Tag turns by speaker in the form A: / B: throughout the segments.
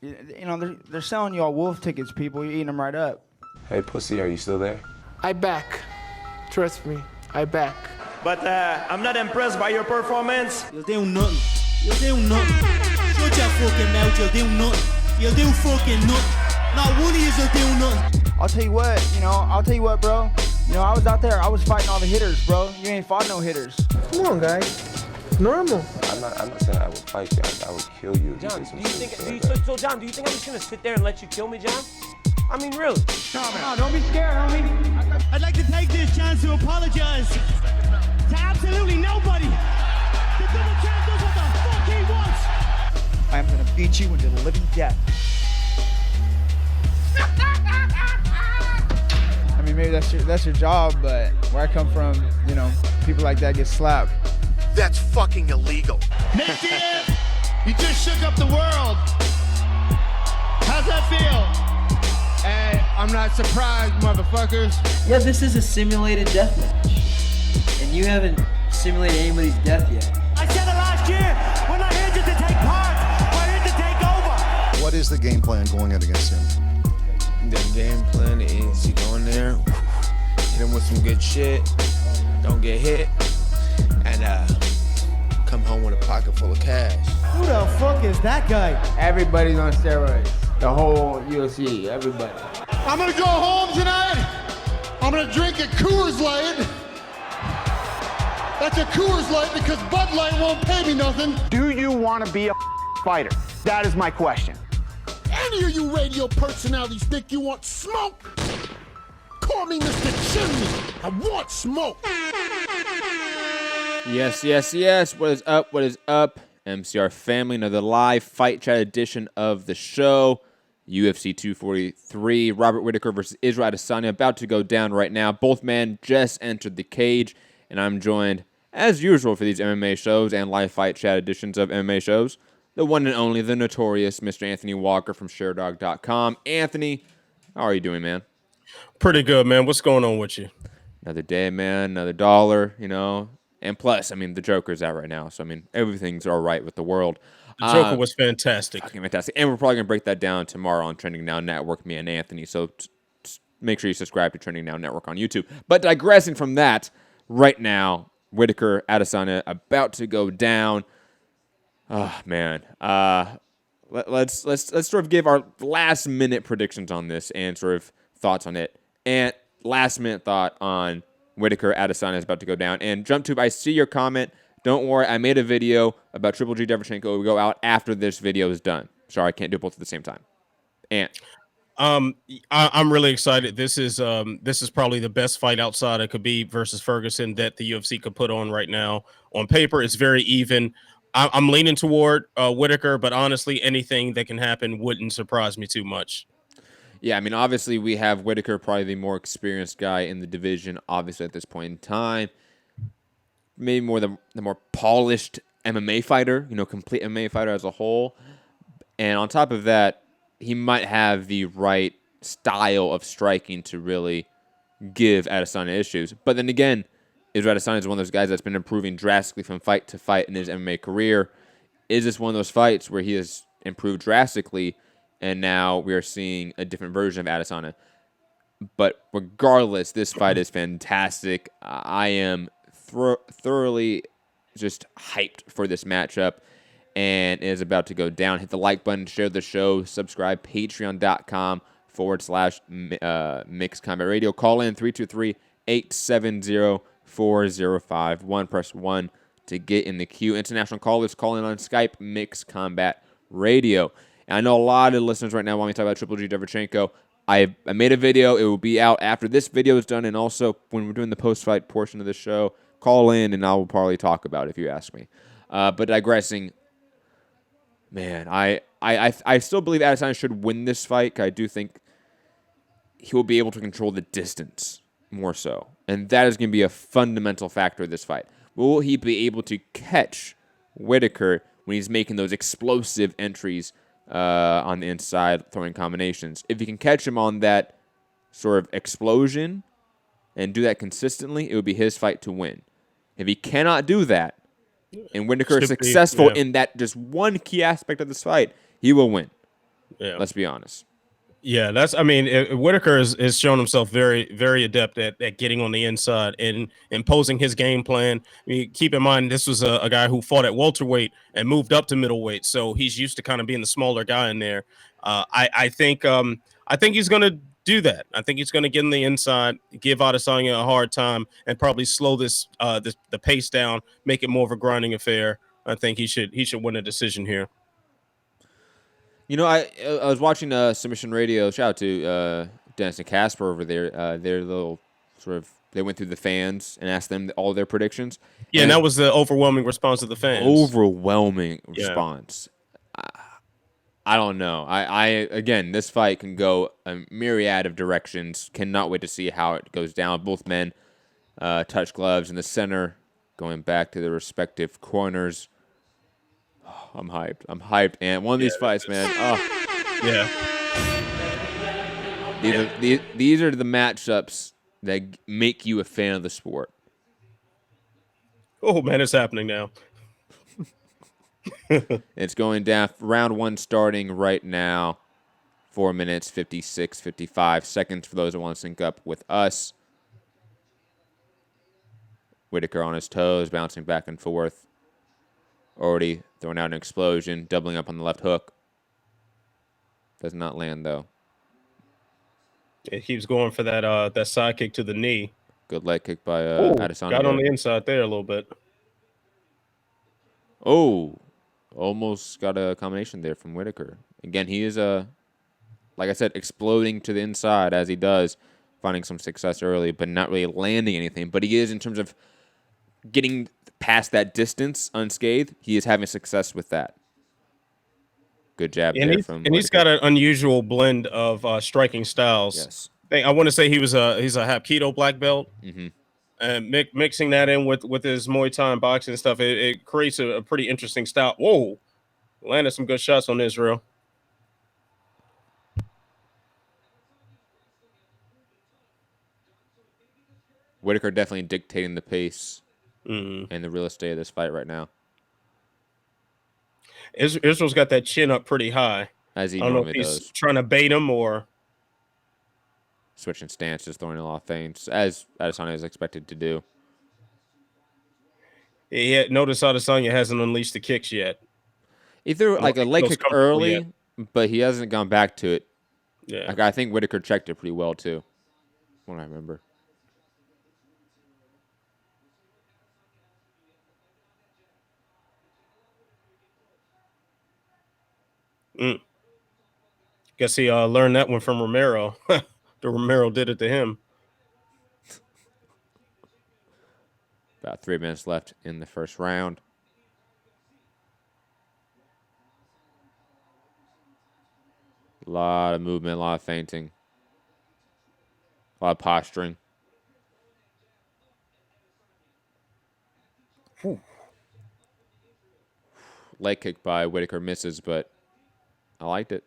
A: You know, they're selling you all wolf tickets, people. You're eating them right up.
B: Hey, pussy, are you still there?
C: I back. Trust me, I back.
D: But I'm not impressed by your performance.
E: Eu dei nothing. Eu dei nothing. Shut your fucking mouth, you dei nothing. You dei fucking nothing. Not one of you dei nothing.
A: I'll tell you what, bro. You know, I was out there, I was fighting all the hitters, bro. You ain't fought no hitters.
C: Come on, guys. It's normal.
B: I'm not saying I would fight you. I would kill you.
F: John, do you think I'm just gonna sit there and let you kill me, John? I mean, really?
A: No, don't be scared, homie.
E: I'd like to take this chance to apologize to absolutely nobody. The double champ does what the fuck he wants.
A: I'm gonna beat you into the living death. I mean, maybe that's your job, but where I come from, you know, people like that get slapped.
G: That's fucking illegal.
E: Nick you just shook up the world. How's that feel?
C: Hey, I'm not surprised, motherfuckers.
H: Yeah, this is a simulated death match. And you haven't simulated anybody's death yet.
E: I said it last year. We're not here just to take part. We're here to take over.
G: What is the game plan going in against him?
I: The game plan is you go in there, hit him with some good shit, don't get hit, and come home with a pocket full of cash.
E: Who the fuck is that guy?
C: Everybody's on steroids. The whole UFC, everybody.
G: I'm gonna go home tonight. I'm gonna drink a Coors Light. That's a Coors Light because Bud Light won't pay me nothing.
J: Do you want to be a fighter? That is my question.
G: Any of you radio personalities think you want smoke? Call me Mr. Chimney. I want smoke.
K: Yes. What is up? What is up? MCR family, another live fight chat edition of the show. UFC 243, Robert Whittaker versus Israel Adesanya, about to go down right now. Both men just entered the cage, and I'm joined, as usual, for these MMA shows and live fight chat editions of MMA shows, the one and only, the notorious Mr. Anthony Walker from ShareDog.com. Anthony, how are you doing, man?
L: Pretty good, man. What's going on with you?
K: Another day, man. Another dollar, you know. And plus, I mean, the Joker's out right now. So, I mean, everything's all right with the world.
L: The Joker was fantastic.
K: Fucking fantastic. And we're probably going to break that down tomorrow on Trending Now Network, me and Anthony. So, make sure you subscribe to Trending Now Network on YouTube. But digressing from that, right now, Whittaker, Adesanya, about to go down. Oh, man. Let's sort of give our last-minute predictions on this and sort of thoughts on it. And last-minute thought on Whittaker, Adesanya is about to go down. And JumpTube, I see your comment. Don't worry, I made a video about Triple G Derevchenko. It will go out after this video is done. Sorry, I can't do both at the same time. And
L: I'm really excited. This is probably the best fight outside of Khabib versus Ferguson that the UFC could put on right now. On paper, it's very even. I'm leaning toward Whittaker, but honestly, anything that can happen wouldn't surprise me too much.
K: Yeah, I mean, obviously, we have Whittaker, probably the more experienced guy in the division, obviously, at this point in time. Maybe more the more polished MMA fighter, you know, complete MMA fighter as a whole. And on top of that, he might have the right style of striking to really give Adesanya issues. But then again, Israel Adesanya is one of those guys that's been improving drastically from fight to fight in his MMA career. Is this one of those fights where he has improved drastically, and now we are seeing a different version of Adesanya? But regardless, this fight is fantastic. I am thoroughly just hyped for this matchup, and it is about to go down. Hit the like button, share the show, subscribe, patreon.com/Mixed Combat Radio. Call in 323-870-4051. Press 1 to get in the queue. International callers call in on Skype, Mixed Combat Radio. And I know a lot of listeners right now want me to talk about Triple G Derevchenko. I made a video. It will be out after this video is done, and also when we're doing the post-fight portion of the show. Call in, and I will probably talk about it if you ask me. But digressing, man, I still believe Adesanya should win this fight. I do think he will be able to control the distance more so, and that is going to be a fundamental factor of this fight. Will he be able to catch Whittaker when he's making those explosive entries on the inside, throwing combinations? If he can catch him on that sort of explosion and do that consistently, it would be his fight to win. If he cannot do that, and Whittaker is successful in that just one key aspect of this fight, he will win.
L: Yeah.
K: Let's be honest.
L: Yeah, I mean, Whittaker has shown himself very, very adept at getting on the inside and imposing his game plan. I mean, keep in mind, this was a guy who fought at welterweight and moved up to middleweight, so he's used to kind of being the smaller guy in there. I think he's going to do that. I think he's going to get in the inside, give Adesanya a hard time, and probably slow the pace down, make it more of a grinding affair. I think he should win a decision here.
K: You know, I was watching Submission Radio. Shout out to Dennis and Casper over there. Their little sort of they went through the fans and asked them all their predictions.
L: Yeah, and that was the overwhelming response of the fans.
K: Overwhelming response. I don't know. I again, this fight can go a myriad of directions. Cannot wait to see how it goes down. Both men touch gloves in the center, going back to their respective corners. I'm hyped. And one of these fights, man.
L: Yeah.
K: These are the matchups that make you a fan of the sport.
L: Oh man, it's happening now.
K: It's going down. Round one starting right now. 4 minutes, 56, 55 seconds for those that want to sync up with us. Whittaker on his toes, bouncing back and forth. Already throwing out an explosion, doubling up on the left hook. Does not land, though.
L: It keeps going for that side kick to the knee.
K: Good leg kick by Adesanya.
L: Got on the inside there a little bit.
K: Oh, almost got a combination there from Whittaker. Again, he is, like I said, exploding to the inside as he does, finding some success early, but not really landing anything. But he is, in terms of getting past that distance unscathed, he is having success with that. Good jab there from Whittaker.
L: He's got an unusual blend of striking styles.
K: Yes.
L: I want to say he's a Hapkido black belt.
K: Mm-hmm.
L: And mixing that in with his Muay Thai and boxing and stuff, it creates a pretty interesting style. Whoa. Landed some good shots on Israel.
K: Whittaker definitely dictating the pace and the real estate of this fight right now.
L: Israel's got that chin up pretty high.
K: As he
L: I don't know if
K: normally
L: he's
K: does.
L: trying to bait him or
K: Switching stances, throwing a lot of feints, as Adesanya is expected to do.
L: Notice Adesanya hasn't unleashed the kicks yet.
K: He threw like a leg kick early,
L: yet.
K: but he hasn't gone back to it.
L: Yeah.
K: Like, I think Whittaker checked it pretty well, too. What I remember.
L: Guess he learned that one from Romero. The Romero did it to him.
K: About 3 minutes left in the first round. A lot of movement, a lot of feinting. A lot of posturing.
L: Whew.
K: Leg kick by Whittaker misses, but I liked it.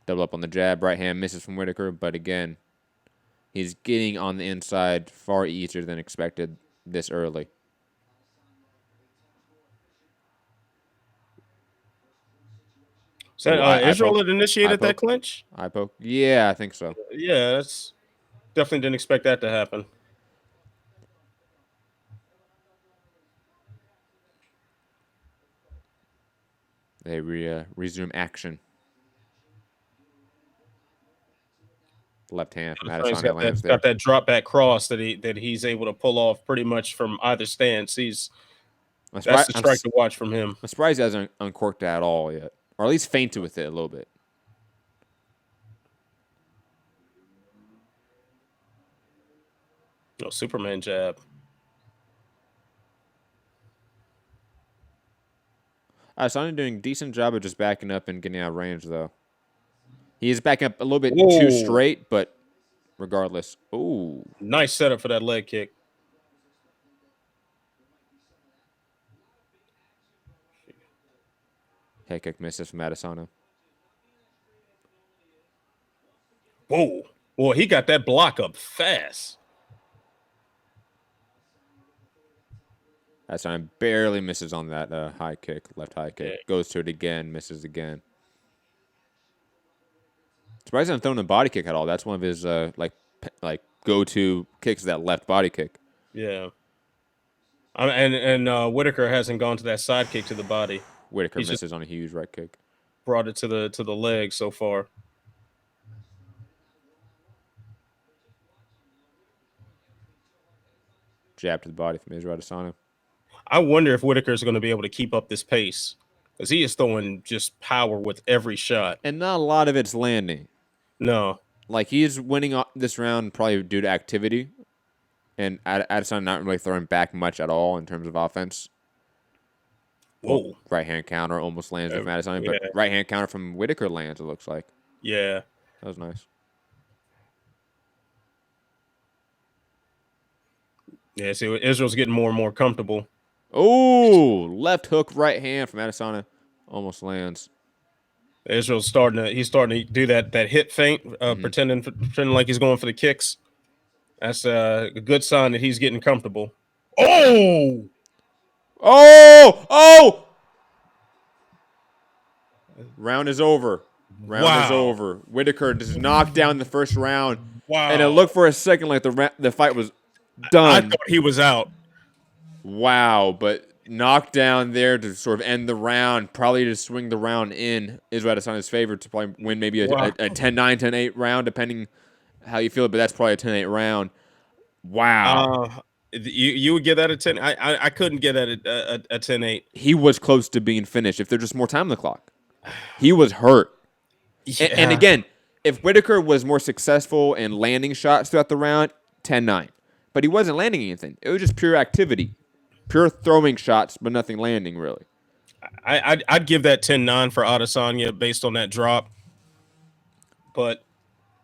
K: Double up on the jab. Right hand misses from Whittaker, but again, he's getting on the inside far easier than expected this early.
L: So Israel had initiated that clinch?
K: Eye poke. Yeah, I think so.
L: Yeah, that's definitely didn't expect that to happen.
K: They resume action. Left hand from Adesanya lands there.
L: Got that drop back cross that he's able to pull off pretty much from either stance. That's the strike to watch from him.
K: I'm surprised he hasn't uncorked that at all yet, or at least feinted with it a little bit.
L: No Superman jab.
K: Adesanya doing a decent job of just backing up and getting out of range, though. He is backing up a little bit too straight, but regardless. Ooh.
L: Nice setup for that leg kick.
K: Head kick misses from Adesanya.
L: Whoa. Boy, he got that block up fast.
K: Adesanya barely misses on that high kick, left high kick.
L: Yeah.
K: Goes to it again, misses again. Surprised I'm throwing a body kick at all. That's one of his like go-to kicks, that left body kick.
L: Yeah. And Whittaker hasn't gone to that side kick to the body.
K: Whittaker
L: He's
K: misses on a huge right kick.
L: Brought it to the leg so far.
K: Jab to the body from Israel Adesanya.
L: I wonder if Whittaker is going to be able to keep up this pace, because he is throwing just power with every shot.
K: And not a lot of it's landing.
L: No.
K: Like, he's winning this round probably due to activity. And Adesanya not really throwing back much at all in terms of offense.
L: Whoa.
K: Right hand counter almost lands from Adesanya, but
L: yeah.
K: right hand counter from Whittaker lands, it looks like.
L: Yeah.
K: That was nice.
L: Yeah, see, Israel's getting more and more comfortable.
K: Oh, left hook, right hand from Adesanya. Almost lands.
L: Israel's starting to do that hip feint, pretending like he's going for the kicks. That's a good sign that he's getting comfortable. Oh!
K: Oh! Round is over. Round is over. Whittaker just knocked down the first round.
L: Wow.
K: And it looked for a second like the fight was done.
L: I thought he was out.
K: Wow, but knocked down there to sort of end the round, probably to swing the round in Israel Adesanya's favor to probably win maybe a 10-9, 10-8 round, depending how you feel it, but that's probably a 10-8 round. Wow.
L: You would give that a 10. I couldn't get that a 10-8.
K: He was close to being finished if there's just more time on the clock. He was hurt.
L: Yeah.
K: And again, if Whittaker was more successful in landing shots throughout the round, 10-9. But he wasn't landing anything. It was just pure activity. Pure throwing shots, but nothing landing, really.
L: I'd give that 10-9 for Adesanya based on that drop. But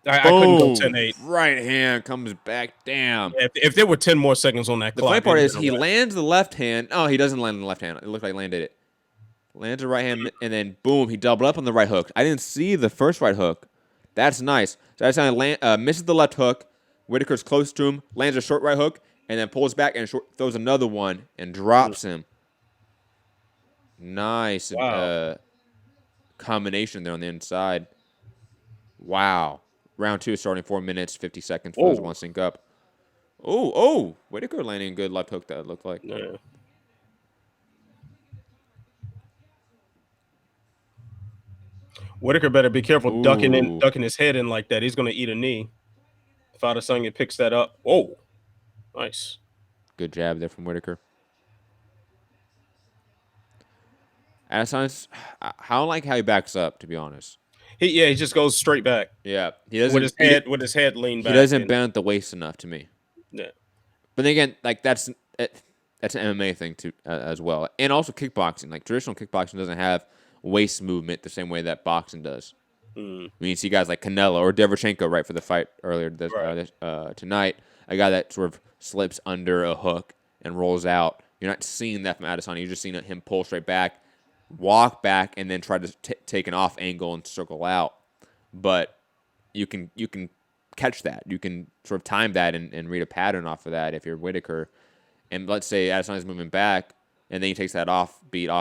L: I couldn't go 10-8.
K: Right hand comes back. Damn.
L: If there were 10 more seconds on that
K: The
L: clock.
K: funny part is he lands the left hand. Oh, he doesn't land the left hand. It looked like he landed it. Lands the right hand, and then boom, he doubled up on the right hook. I didn't see the first right hook. That's nice. So Adesanya misses the left hook. Whittaker's close to him, lands a short right hook, and then pulls back and throws another one and drops him. Nice combination there on the inside. Wow. Round 2 is starting 4 minutes, 50 seconds for those who want to sync up. Oh, Whittaker landing a good left hook that it looked like.
L: Yeah. Whittaker better be careful ducking his head in like that. He's going to eat a knee. If Adesanya picks that up. Whoa. Nice.
K: Good jab there from Whittaker. Adesanya's, I don't like how he backs up, to be honest.
L: He just goes straight back.
K: Yeah, he doesn't
L: with his head leaned back.
K: He doesn't bend at the waist enough to me.
L: Yeah.
K: But then again, like that's an MMA thing too as well, and also kickboxing. Like traditional kickboxing doesn't have waist movement the same way that boxing does. I mean, you see guys like Canelo or Derevchenko right for the fight earlier tonight. A guy that sort of slips under a hook and rolls out. You're not seeing that from Adesanya. You're just seeing him pull straight back, walk back, and then try to take an off angle and circle out. But you can catch that. You can sort of time that and read a pattern off of that if you're Whittaker. And let's say Adesanya's moving back, and then he takes that off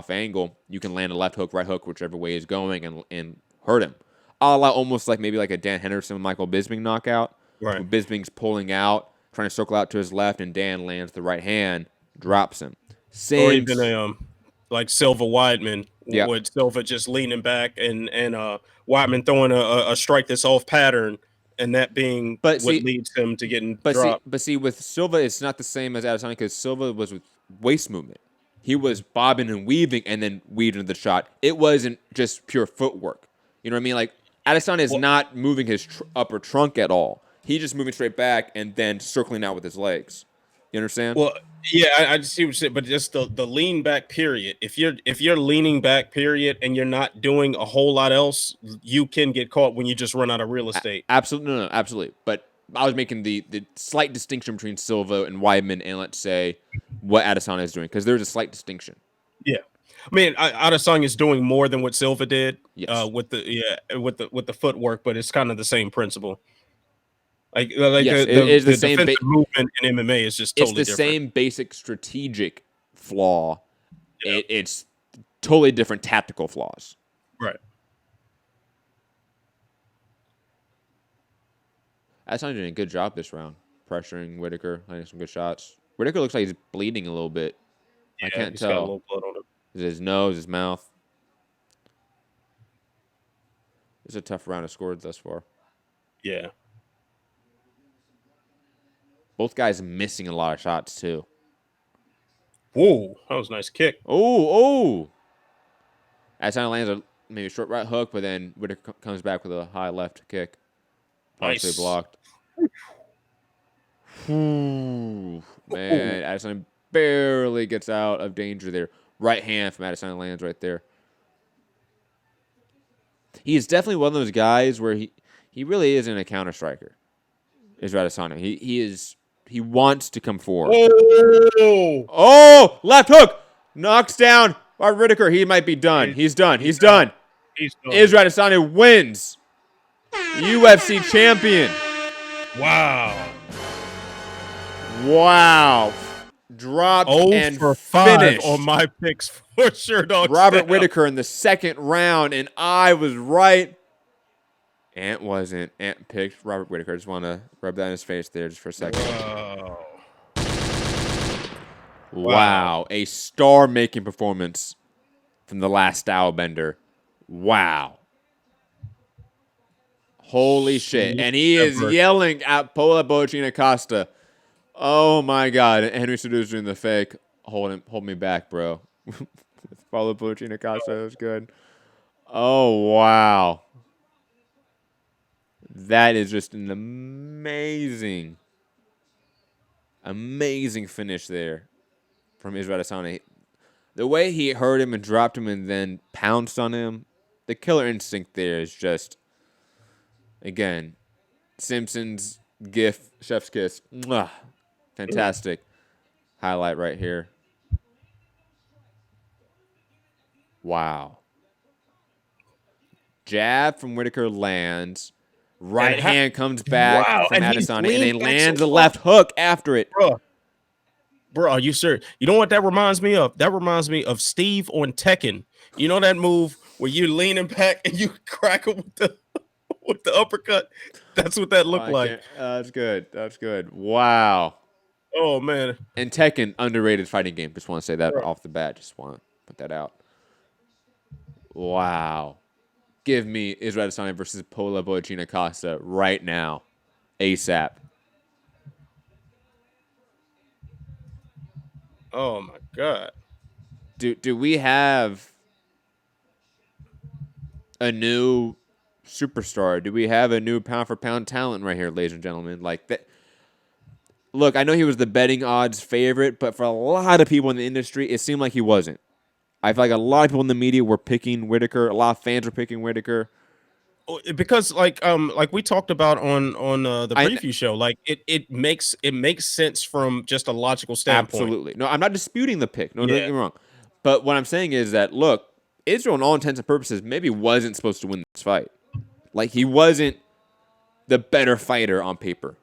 K: angle. You can land a left hook, right hook, whichever way he's going, and hurt him. Almost like maybe like a Dan Henderson, Michael Bisping knockout.
L: Right.
K: Where Bisping's pulling out, trying to circle out to his left, and Dan lands the right hand, drops him.
L: Or even like Silva Weidman,
K: Yeah.
L: with Silva just leaning back and Weidman throwing a strike that's off pattern, and that being what leads him to getting dropped.
K: But with Silva, it's not the same as Adesanya because Silva was with waist movement. He was bobbing and weaving and then weaving into the shot. It wasn't just pure footwork. You know what I mean? Like Adesanya is not moving his upper trunk at all. He's just moving straight back and then circling out with his legs. You understand?
L: Well, yeah, I just see what you're saying, but just the lean back period. If you're leaning back period and you're not doing a whole lot else, you can get caught when you just run out of real estate.
K: Absolutely, no, absolutely. But I was making the slight distinction between Silva and Weidman, and let's say what Adesanya is doing, because there's a slight distinction.
L: Yeah, I mean, Adesanya is doing more than what Silva did.
K: Yes.
L: With the footwork, but it's kind of the same principle. Like
K: Yes,
L: the
K: same
L: defensive movement in MMA is just totally different.
K: It's the same basic strategic flaw. It's totally different tactical flaws.
L: Right.
K: Adesanya did a good job this round, pressuring Whittaker, landing some good shots. Whittaker looks like he's bleeding a little bit. I can't
L: he's
K: tell.
L: got a little blood on him.
K: Is it his nose, his mouth? It's a tough round of scored thus far.
L: Yeah.
K: Both guys missing a lot of shots, too.
L: Whoa, that was a nice kick.
K: Oh. Adesanya lands a maybe short right hook, but then Whittaker comes back with a high left kick. Partially
L: Nice.
K: blocked. Man, Adesanya barely gets out of danger there. Right hand from Adesanya lands right there. He is definitely one of those guys where he really isn't a counter striker. Is Adesanya. He wants to come forward. Oh, left hook. Knocks down by Whittaker. He might be done. He's done.
L: He's done.
K: Israel Adesanya wins. UFC champion. Wow. Dropped and
L: for 5
K: finished
L: on my picks for sure, dog.
K: Robert Whittaker in the second round, and I was right. Ant wasn't. Ant picked Robert Whittaker. I just want to rub that in his face there just for a second. Wow. A star-making performance from the last Stylebender. Wow. Holy shit. And he is yelling at Paula Bochina Costa. Oh, my God. And Henry Cejudo's doing the fake. Hold me back, bro. Paula Bochina Costa, that was good. Oh, wow. That is just an amazing finish there from Israel Adesanya. The way he hurt him and dropped him and then pounced on him, the killer instinct there is just, again, Simpsons gif, chef's kiss. Mwah. Fantastic highlight right here. Wow. Jab from Whittaker lands. Right hand comes back from Adesanya, and then lands a left hook after it.
L: Bro, are you serious? You know what that reminds me of? That reminds me of Steve on Tekken. You know that move where you're leaning back and you crack him with the uppercut? That's what that looked like.
K: That's good. That's good. Wow.
L: Oh, man.
K: And Tekken, underrated fighting game. Just want to say that off the bat. Just want to put that out. Wow. Give me Israel Adesanya versus Paula Bochina Costa right now. ASAP.
L: Oh, my God.
K: Do we have a new superstar? Do we have a new pound-for-pound talent right here, ladies and gentlemen? Like that. Look, I know he was the betting odds favorite, but for a lot of people in the industry, it seemed like he wasn't. I feel like a lot of people in the media were picking Whittaker. A lot of fans were picking Whittaker.
L: Because like we talked about on the preview show, like it makes sense from just a logical standpoint.
K: Absolutely. No, I'm not disputing the pick. No, don't get me wrong. But what I'm saying is that, look, Israel, in all intents and purposes, maybe wasn't supposed to win this fight. Like, he wasn't the better fighter on paper.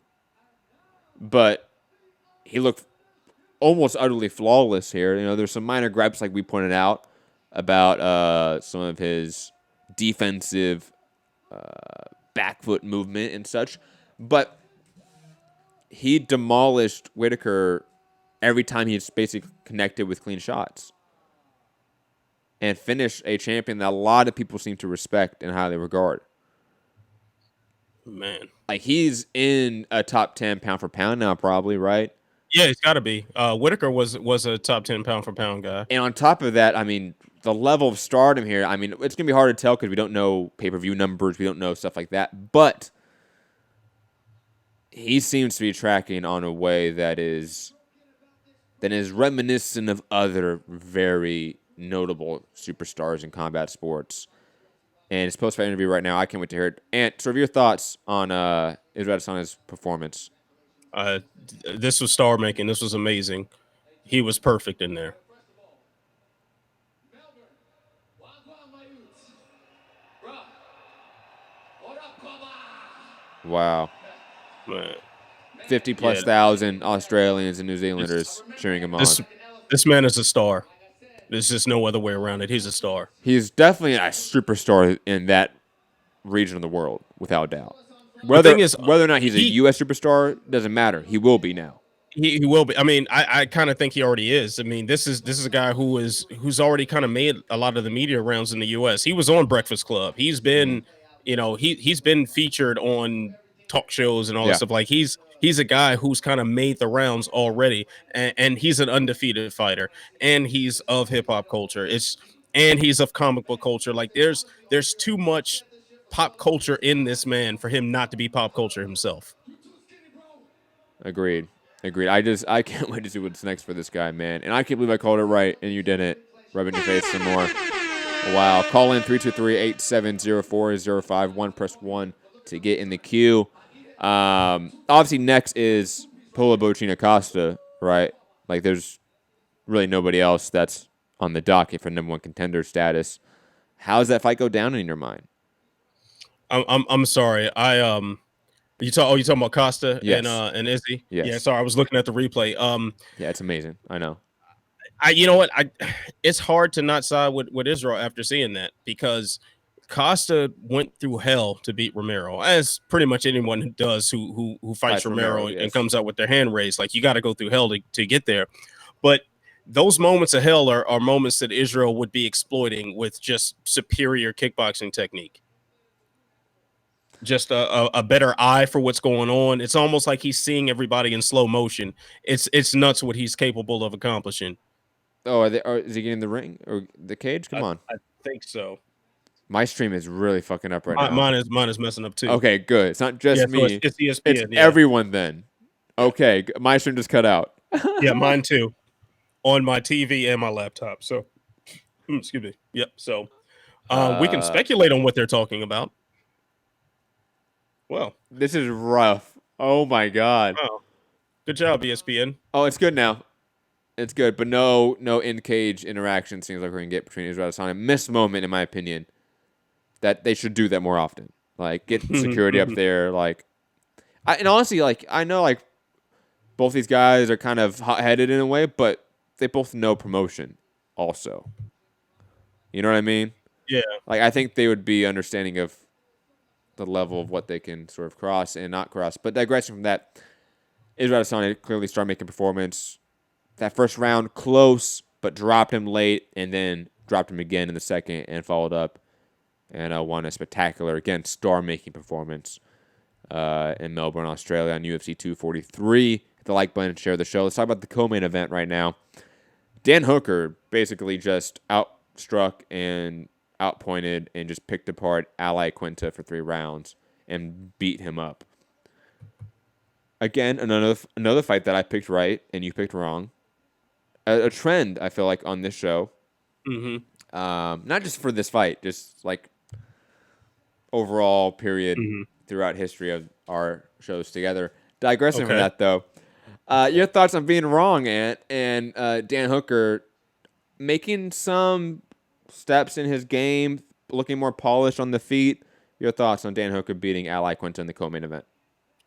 K: But he looked almost utterly flawless here. You know, there's some minor gripes, like we pointed out, about some of his defensive back foot movement and such. But he demolished Whittaker every time he's basically connected with clean shots. And finished a champion that a lot of people seem to respect and highly regard.
L: Man.
K: Like, he's in a top 10 pound for pound now, probably, right?
L: Yeah, it's got to be. Whittaker was a top 10 pound for pound guy.
K: And on top of that, I mean, the level of stardom here, I mean, it's going to be hard to tell because we don't know pay-per-view numbers. We don't know stuff like that. But he seems to be tracking on a way that is reminiscent of other very notable superstars in combat sports. And his post-fight interview right now, I can't wait to hear it. Ant, sort of your thoughts on Israel Adesanya's performance?
L: This was star-making. This was amazing. He was perfect in there.
K: Wow.
L: Man.
K: 50+ thousand Australians and New Zealanders cheering him on.
L: This man is a star. There's just no other way around it. He's a star.
K: He's definitely a superstar in that region of the world, without doubt.
L: The thing is,
K: Whether or not he's a U.S. superstar doesn't matter. He will be now.
L: He will be. I mean, I kind of think he already is. I mean, this is a guy who's already kind of made a lot of the media rounds in the U.S. He was on Breakfast Club. He's been, he's been featured on talk shows and all that stuff. Like he's a guy who's kind of made the rounds already, and he's an undefeated fighter, and he's of hip hop culture. And he's of comic book culture. Like there's too much pop culture in this man for him not to be pop culture himself.
K: Agreed. I can't wait to see what's next for this guy, man. And I can't believe I called it right and you didn't. Rub it in your face some more. Wow. Call in 323-870-405. Press 1 to get in the queue. Obviously, next is Paulo Bochina Costa, right? Like, there's really nobody else that's on the docket for number one contender status. How does that fight go down in your mind?
L: I'm sorry. You talking about Costa and Izzy?
K: Yes.
L: Yeah, sorry, I was looking at the replay.
K: Yeah, it's amazing. I know.
L: You know what? It's hard to not side with Israel after seeing that, because Costa went through hell to beat Romero, as pretty much anyone who does who fights Romero and comes out with their hand raised. Like, you got to go through hell to get there. But those moments of hell are moments that Israel would be exploiting with just superior kickboxing technique. Just a better eye for what's going on. It's almost like he's seeing everybody in slow motion. It's nuts what he's capable of accomplishing.
K: Oh, is he getting the ring or the cage? Come on.
L: I think so.
K: My stream is really fucking up right now.
L: Mine is messing up too.
K: Okay, good. It's not just me.
L: So it's ESPN.
K: It's everyone then. Okay, my stream just cut out.
L: Yeah, mine too. On my TV and my laptop. So, excuse me. Yep. So, we can speculate on what they're talking about. Well,
K: this is rough. Oh my god.
L: Oh, good job, ESPN.
K: Oh, it's good now. It's good, but no in cage interaction seems like we're gonna get between Israel and Adesanya. Missed moment, in my opinion. That they should do that more often. Like, get security up there. Like, and honestly, like, I know, like, both these guys are kind of hot-headed in a way, but they both know promotion also. You know what I mean?
L: Yeah.
K: Like, I think they would be understanding of the level of what they can sort of cross and not cross. But digressing from that, Israel Adesanya clearly started making performance. That first round, close, but dropped him late, and then dropped him again in the second and followed up and won a spectacular, again, star-making performance in Melbourne, Australia on UFC 243. Hit the like button and share the show. Let's talk about the co-main event right now. Dan Hooker basically just outstruck and outpointed and just picked apart Ally Quinta for 3 rounds and beat him up. Again, another fight that I picked right and you picked wrong. A trend, I feel like, on this show.
L: Mm-hmm.
K: Not just for this fight, just like overall period throughout history of our shows together. Digressing from that, though, your thoughts on being wrong, Ant, and Dan Hooker making some steps in his game, looking more polished on the feet. Your thoughts on Dan Hooker beating Ally Quinta in the co-main event?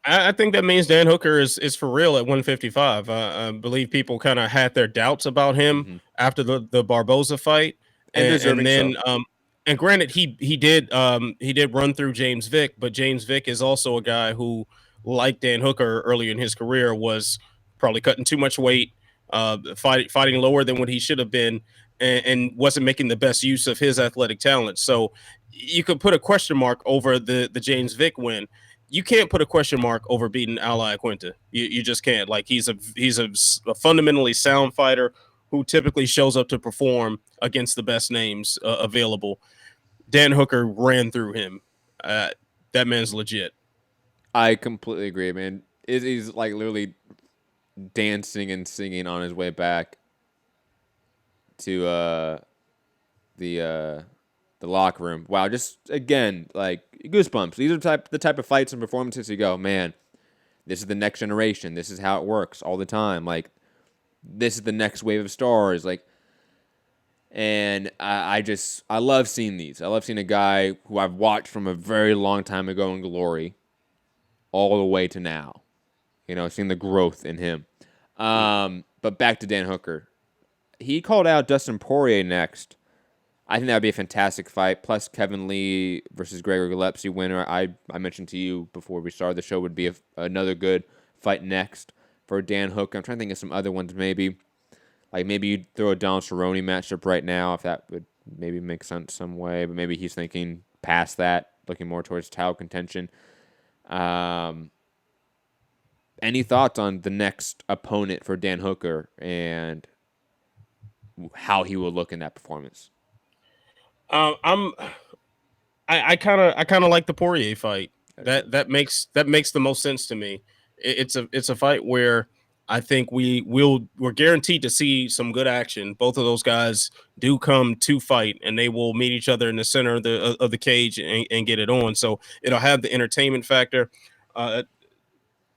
L: I think that means Dan Hooker is for real at 155. I believe people kind of had their doubts about him after the Barboza fight, and then and granted he did run through James Vick, but James Vick is also a guy who, like Dan Hooker earlier in his career, was probably cutting too much weight, fighting lower than what he should have been, and wasn't making the best use of his athletic talent. So you could put a question mark over the James Vick win. You can't put a question mark over beating Ally Quinta. You just can't. Like, he's a fundamentally sound fighter who typically shows up to perform against the best names available. Dan Hooker ran through him. That man's legit.
K: I completely agree, man. He's like literally dancing and singing on his way back to the locker room. Wow, just again, like, goosebumps. These are the type of fights and performances you go, man, this is the next generation. This is how it works all the time. Like, this is the next wave of stars. Like, and I love seeing these. I love seeing a guy who I've watched from a very long time ago in glory all the way to now. You know, seeing the growth in him. But back to Dan Hooker. he called out Dustin Poirier next. I think that would be a fantastic fight. Plus, Kevin Lee versus Gregor Gillespie winner. I mentioned to you before we started the show would be another good fight next for Dan Hooker. I'm trying to think of some other ones maybe. Like maybe you'd throw a Donald Cerrone matchup right now if that would maybe make sense some way. But maybe he's thinking past that, looking more towards title contention. Any thoughts on the next opponent for Dan Hooker and how he will look in that performance?
L: I kind of like the Poirier fight. That makes the most sense to me. It's a fight where I think we're guaranteed to see some good action. Both of those guys do come to fight, and they will meet each other in the center of the cage and get it on. So it'll have the entertainment factor.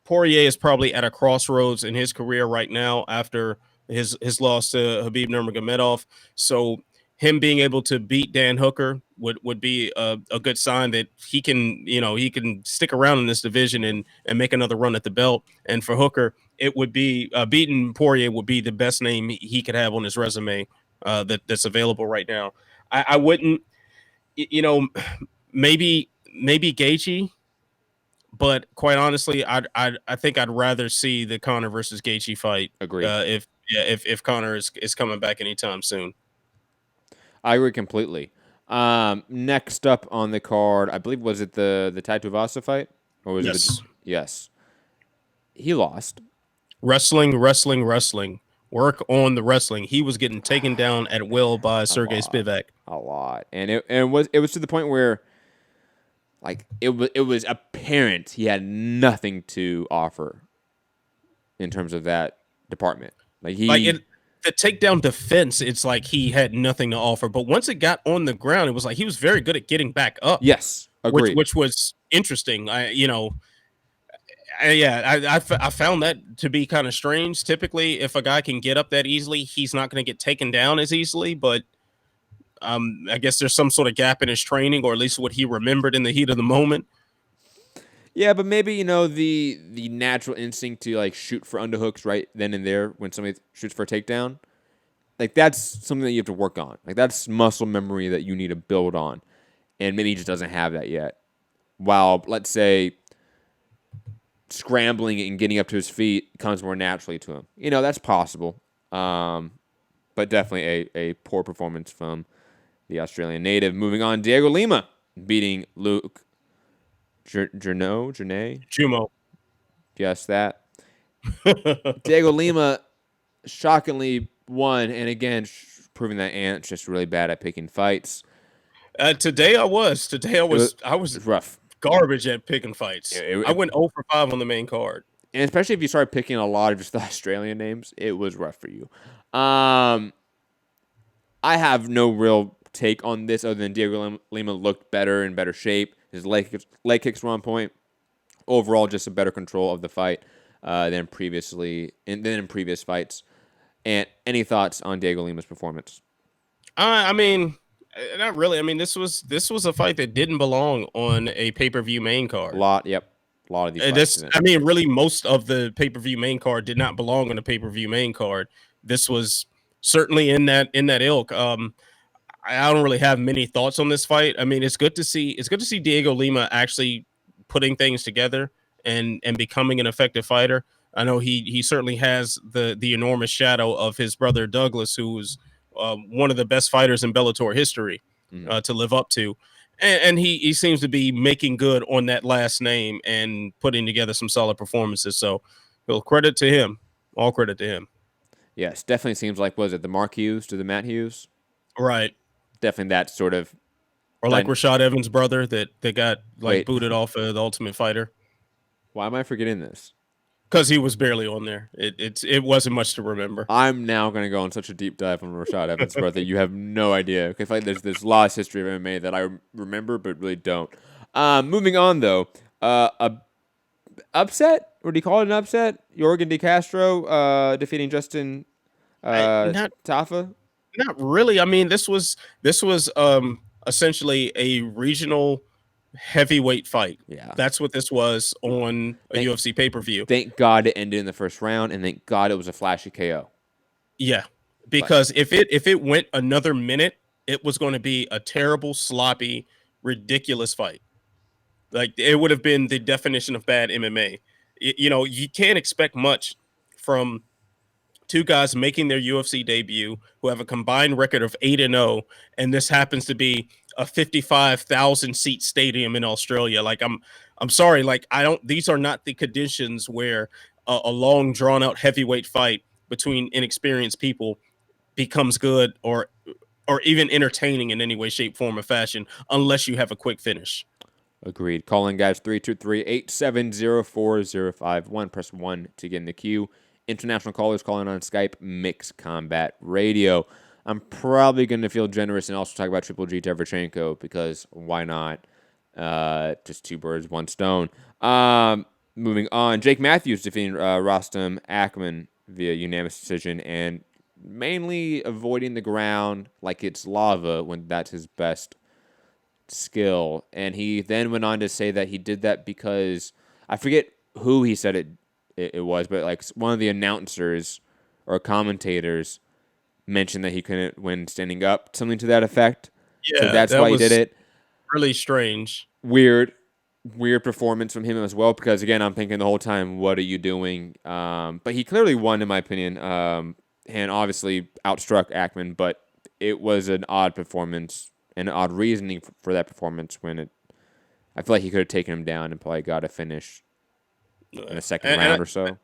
L: Poirier is probably at a crossroads in his career right now after his loss to Khabib Nurmagomedov. So him being able to beat Dan Hooker would be a good sign that he can stick around in this division and make another run at the belt. And for Hooker, it would be beating Poirier would be the best name he could have on his resume that's available right now. I wouldn't, maybe Gaethje, but quite honestly, I think I'd rather see the Conor versus Gaethje fight.
K: Agreed.
L: If Conor is coming back anytime soon.
K: I agree completely. Next up on the card, I believe, was it the Tai Tuivasa fight? Or was
L: Yes.
K: Yes. He lost.
L: Wrestling. Work on the wrestling. He was getting taken down at will by Sergey Spivak.
K: A lot. And it was to the point where like it was apparent he had nothing to offer in terms of that department. The takedown defense, it's like he had nothing to offer. But once it got on the ground, it was like he was very good at getting back up. Yes, agreed.
L: Which was interesting. I found that to be kind of strange. Typically, if a guy can get up that easily, he's not going to get taken down as easily. But I guess there's some sort of gap in his training, or at least what he remembered in the heat of the moment.
K: Yeah, but maybe, the natural instinct to like shoot for underhooks right then and there when somebody shoots for a takedown, like that's something that you have to work on. Like that's muscle memory that you need to build on. And maybe he just doesn't have that yet. While, let's say, scrambling and getting up to his feet comes more naturally to him. That's possible. But definitely a poor performance from the Australian native. Moving on, Diego Lima beating Luke
L: Jumo.
K: Yes, that. Diego Lima shockingly won, and again, proving that Ant's just really bad at picking fights.
L: Today I was
K: rough.
L: Garbage at picking fights. I went 0 for 5 on the main card.
K: And especially if you start picking a lot of just the Australian names, it was rough for you. I have no real take on this other than Diego Lima looked better, in better shape. His leg kicks were on point. Overall, just a better control of the fight than in previous fights. And any thoughts on Diego Lima's performance?
L: I mean, not really. I mean, this was a fight that didn't belong on a pay-per-view main card.
K: A lot of these fights.
L: Really, most of the pay-per-view main card did not belong on a pay-per-view main card. This was certainly in that ilk. I don't really have many thoughts on this fight. I mean, it's good to see Diego Lima actually putting things together and becoming an effective fighter. I know he certainly has the enormous shadow of his brother Douglas, who was one of the best fighters in Bellator history to live up to. And he seems to be making good on that last name and putting together some solid performances. So, well, credit to him. All credit to him.
K: Yes, definitely seems like, was it the Mark Hughes to the Matt Hughes?
L: Right.
K: Definitely that sort of.
L: Or like Rashad Evans' brother that got booted off of The Ultimate Fighter.
K: Why am I forgetting this?
L: Because he was barely on there. It wasn't much to remember.
K: I'm now going to go on such a deep dive on Rashad Evans' brother. You have no idea. Okay, there's lost history of MMA that I remember but really don't. Moving on, though. Upset? Or do you call it an upset? Jorgen De Castro defeating Justin Tafa?
L: Not really. I mean, this was essentially a regional heavyweight fight.
K: Yeah,
L: that's what this was on a UFC pay-per-view.
K: Thank God it ended in the first round, and thank God it was a flashy KO.
L: Yeah, because if it went another minute, it was going to be a terrible, sloppy, ridiculous fight. Like it would have been the definition of bad MMA. You can't expect much from two guys making their UFC debut who have a combined record of 8-0, and this happens to be a 55,000 seat stadium in Australia. Like I'm sorry, like these are not the conditions where a long drawn out heavyweight fight between inexperienced people becomes good or even entertaining in any way, shape, form, or fashion unless you have a quick finish.
K: Agreed. Call in, guys, 323-870-4051. Press 1 to get in the queue. International callers calling on Skype, Mix Combat Radio. I'm probably going to feel generous and also talk about Triple G Derevchenko because why not? Just two birds, one stone. Moving on, Jake Matthews defeating Rostam Akman via unanimous decision and mainly avoiding the ground like it's lava when that's his best skill. And he then went on to say that he did that because I forget who he said it was, but like one of the announcers or commentators mentioned that he couldn't win standing up, something to that effect.
L: Yeah,
K: so that's why he did it.
L: Really strange.
K: Weird performance from him as well, because again, I'm thinking the whole time, what are you doing? But he clearly won, in my opinion, and obviously outstruck Akman, but it was an odd performance and odd reasoning for that performance when I feel like he could have taken him down and probably got a finish in the second round or so.
L: And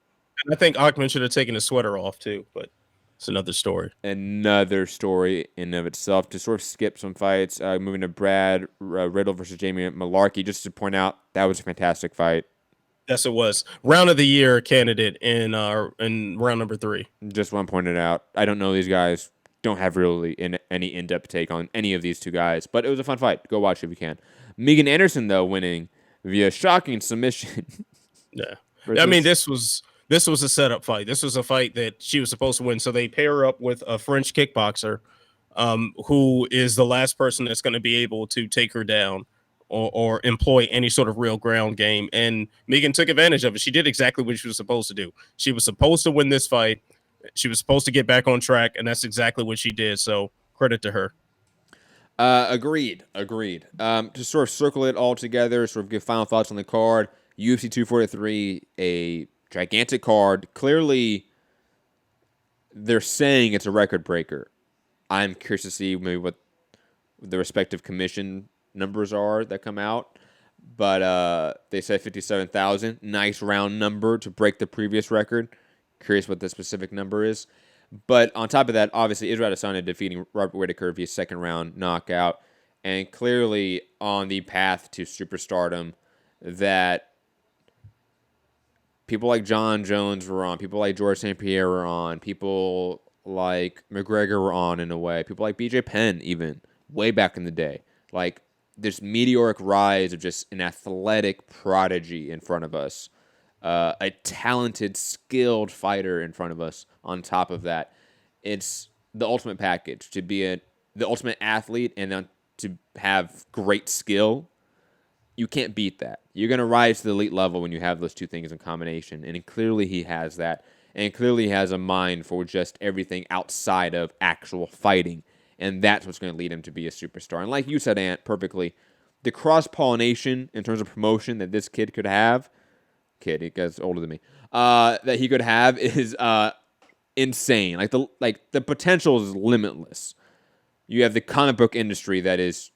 L: I think Akman should have taken his sweater off too, but it's another story.
K: Another story in and of itself. To sort of skip some fights, moving to Brad Riddle versus Jamie Malarkey, just to point out that was a fantastic fight.
L: Yes, it was. Round of the year candidate in round number 3.
K: Just want to point it out. I don't know these guys. Don't have really any in-depth take on any of these two guys, but it was a fun fight. Go watch it if you can. Megan Anderson, though, winning via shocking submission.
L: Yeah. I mean, this was a setup fight. This was a fight that she was supposed to win. So they pair her up with a French kickboxer who is the last person that's going to be able to take her down or employ any sort of real ground game. And Megan took advantage of it. She did exactly what she was supposed to do. She was supposed to win this fight. She was supposed to get back on track, and that's exactly what she did. So credit to her.
K: Agreed. To sort of circle it all together, sort of give final thoughts on the card. UFC 243, a gigantic card. Clearly, they're saying it's a record breaker. I'm curious to see maybe what the respective commission numbers are that come out. But they say 57,000. Nice round number to break the previous record. Curious what the specific number is. But on top of that, obviously, Israel Adesanya defeating Robert Whittaker via second round knockout. And clearly on the path to superstardom that people like John Jones were on, people like George St. Pierre were on, people like McGregor were on in a way, people like BJ Penn even, way back in the day. Like this meteoric rise of just an athletic prodigy in front of us. A talented, skilled fighter in front of us on top of that. It's the ultimate package to be the ultimate athlete and then to have great skill. You can't beat that. You're going to rise to the elite level when you have those two things in combination. And clearly he has that. And clearly has a mind for just everything outside of actual fighting. And that's what's going to lead him to be a superstar. And like you said, Ant, perfectly, the cross-pollination in terms of promotion that this kid could have, he guy's older than me, that he could have is insane. Like the potential is limitless. You have the comic book industry that is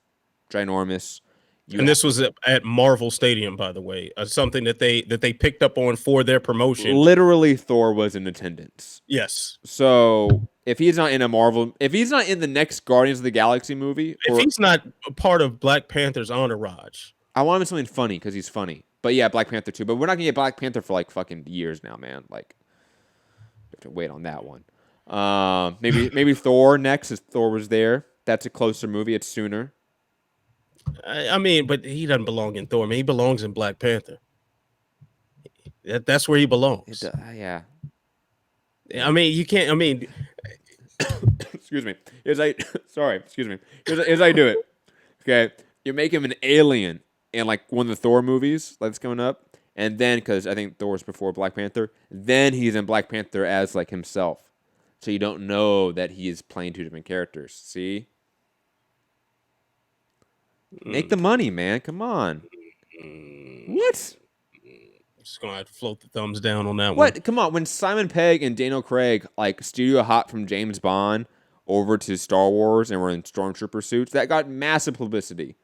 K: ginormous.
L: This was at Marvel Stadium, by the way, something that they picked up on for their promotion.
K: Literally, Thor was in attendance.
L: Yes.
K: So if he's not in if he's not in the next Guardians of the Galaxy movie,
L: if he's not a part of Black Panther's entourage,
K: I want him in something funny because he's funny. But yeah, Black Panther too. But we're not gonna get Black Panther for like fucking years now, man. Like, we have to wait on that one. Maybe Thor next, as Thor was there. That's a closer movie. It's sooner.
L: I mean, but he doesn't belong in Thor. I mean, he belongs in Black Panther. That's where he belongs.
K: Yeah.
L: I mean, you can't. I mean,
K: excuse me. Excuse me. Here's how I do it. Okay, you make him an alien in like one of the Thor movies that's coming up, and then because I think Thor's before Black Panther, then he's in Black Panther as like himself. so you don't know that he is playing two different characters. See? Make the money, man. Come on. What?
L: Just gonna have to float the thumbs down on that one.
K: What? Come on. When Simon Pegg and Daniel Craig like studio hop from James Bond over to Star Wars and were in stormtrooper suits, that got massive publicity.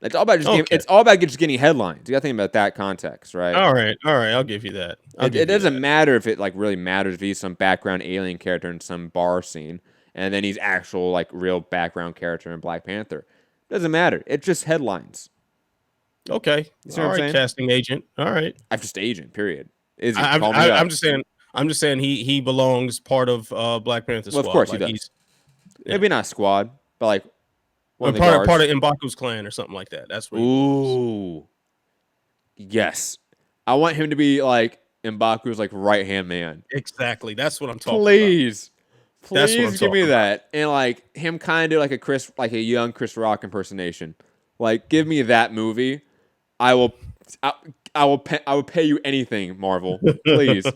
K: It's all about it's all about just getting headlines. You got to think about that context, right?
L: All right. I'll give you that.
K: It doesn't matter if it like really matters if he's some background alien character in some bar scene, and then he's actual like real background character in Black Panther. Doesn't matter. It's just headlines.
L: Okay.
K: You see what I'm saying?
L: Casting agent. All right.
K: I'm just agent. Period.
L: I'm just saying he belongs part of Black Panther squad.
K: Well, of course
L: like
K: he does. Maybe not squad, but like
L: part of M'Baku's clan or something like that. That's what.
K: Ooh. Yes. I want him to be like M'Baku's like right hand man.
L: Exactly. That's what I'm talking about.
K: Please give me that. And like him kind of like a young Chris Rock impersonation. Like give me that movie. I will pay you anything, Marvel. Please.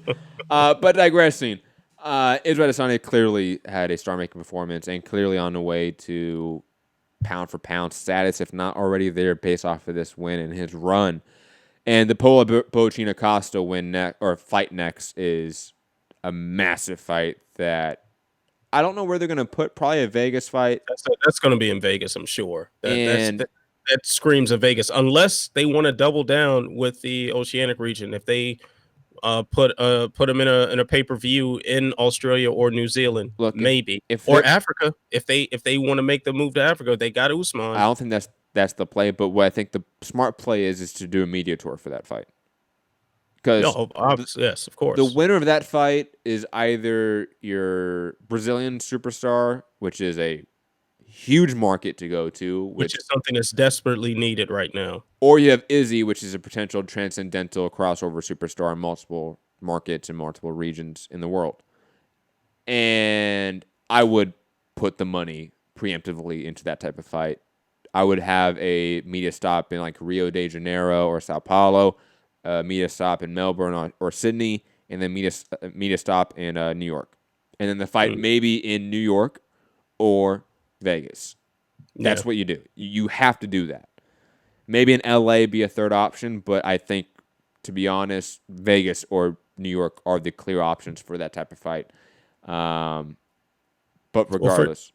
K: But digressing. Israel Adesanya clearly had a star-making performance and clearly on the way to pound-for-pound status, if not already there, based off of this win and his run. And the Polo Bochina Costa fight next is a massive fight that I don't know where they're going to put. Probably a Vegas fight.
L: That's going to be in Vegas, I'm sure. That screams of Vegas, unless they want to double down with the Oceanic region. If they put them in a pay-per-view in Australia or New Zealand, maybe, or Africa. If they want to make the move to Africa, they got Usman.
K: I don't think that's the play, but what I think the smart play is to do a media tour for that fight. Because
L: yes, of course,
K: the winner of that fight is either your Brazilian superstar, which is a huge market to go to,
L: which is something that's desperately needed right now.
K: Or you have Izzy, which is a potential transcendental crossover superstar in multiple markets and multiple regions in the world. And I would put the money preemptively into that type of fight. I would have a media stop in like Rio de Janeiro or Sao Paulo, media stop in Melbourne or Sydney, and then media stop in New York. And then the fight maybe in New York or Vegas. That's what you do. You have to do that. Maybe in LA be a third option, but I think, to be honest, Vegas or New York are the clear options for that type of fight. But regardless.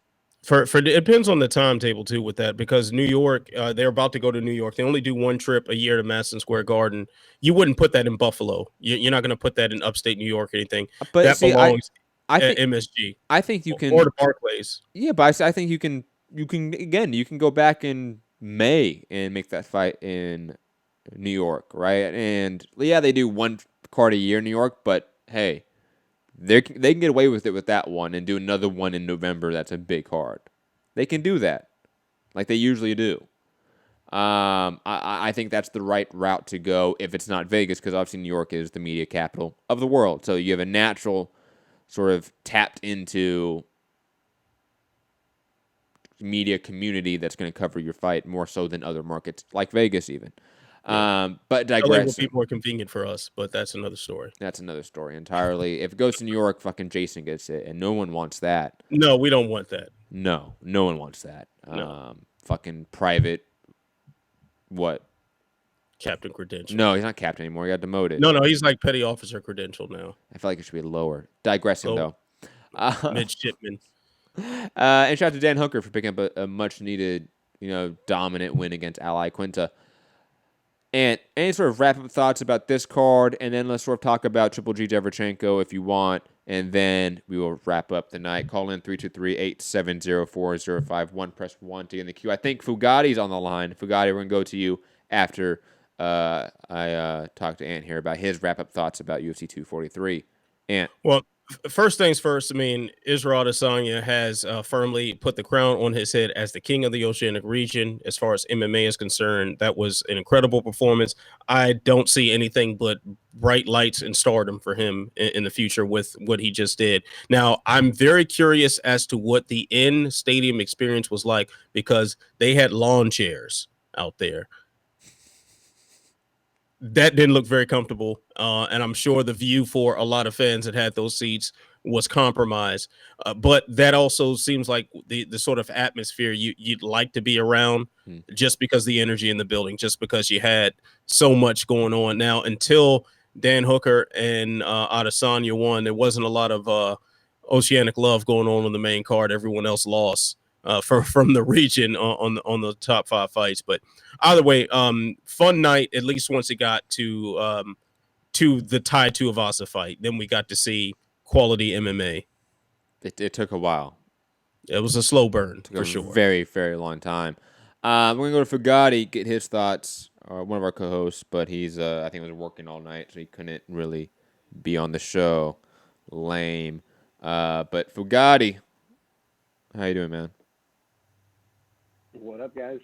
L: It depends on the timetable too with that, because New York, they're about to go to New York. They only do one trip a year to Madison Square Garden. You wouldn't put that in Buffalo. You're not going to put that in upstate New York or anything.
K: But
L: that belongs
K: I think,
L: at MSG.
K: I think you can,
L: or the Barclays.
K: Yeah, but I think you can go back in May and make that fight in New York, right? And yeah, they do one card a year in New York, but hey, they can get away with it with that one and do another one in November. That's a big card. They can do that, like they usually do. I think that's the right route to go if it's not Vegas, because obviously New York is the media capital of the world. So you have a natural sort of tapped into media community that's going to cover your fight more so than other markets like Vegas even. But digress.
L: LA will be more convenient for us, but that's another story.
K: That's another story entirely. If it goes to New York, fucking Jason gets it, and no one wants that.
L: No, we don't want that.
K: No one wants that.
L: No.
K: Fucking private. What?
L: Captain credential.
K: No, he's not captain anymore. He got demoted.
L: No, he's like petty officer credential now.
K: I feel like it should be lower. Digressing though.
L: Midshipman.
K: And shout out to Dan Hooker for picking up a much needed, dominant win against Ally Quinta. And any sort of wrap-up thoughts about this card, and then let's sort of talk about Triple G Derevchenko if you want, and then we will wrap up the night. Call in 323-870-4051. Press 1 to get in the queue. I think Fugatti's on the line. Fugatti, we're going to go to you after I talk to Ant here about his wrap-up thoughts about UFC 243. Ant.
L: Well, first things first, I mean, Israel Adesanya has firmly put the crown on his head as the king of the Oceanic region. As far as MMA is concerned, that was an incredible performance. I don't see anything but bright lights and stardom for him in the future with what he just did. Now, I'm very curious as to what the in-stadium experience was like, because they had lawn chairs out there. That didn't look very comfortable, and I'm sure the view for a lot of fans that had those seats was compromised. But that also seems like the sort of atmosphere you'd like to be around, just because the energy in the building, just because you had so much going on. Now, until Dan Hooker and Adesanya won, there wasn't a lot of oceanic love going on the main card. Everyone else lost from the region on the top 5 fights. But either way, fun night, at least once it got to the Tai Tuivasa fight. Then we got to see quality MMA.
K: It took a while.
L: It was a slow burn, for sure.
K: Very, very long time. We're going to go to Fugatti, get his thoughts, one of our co-hosts, but he's, I think, was working all night, so he couldn't really be on the show. Lame. But Fugatti, how you doing, man?
M: What up, guys?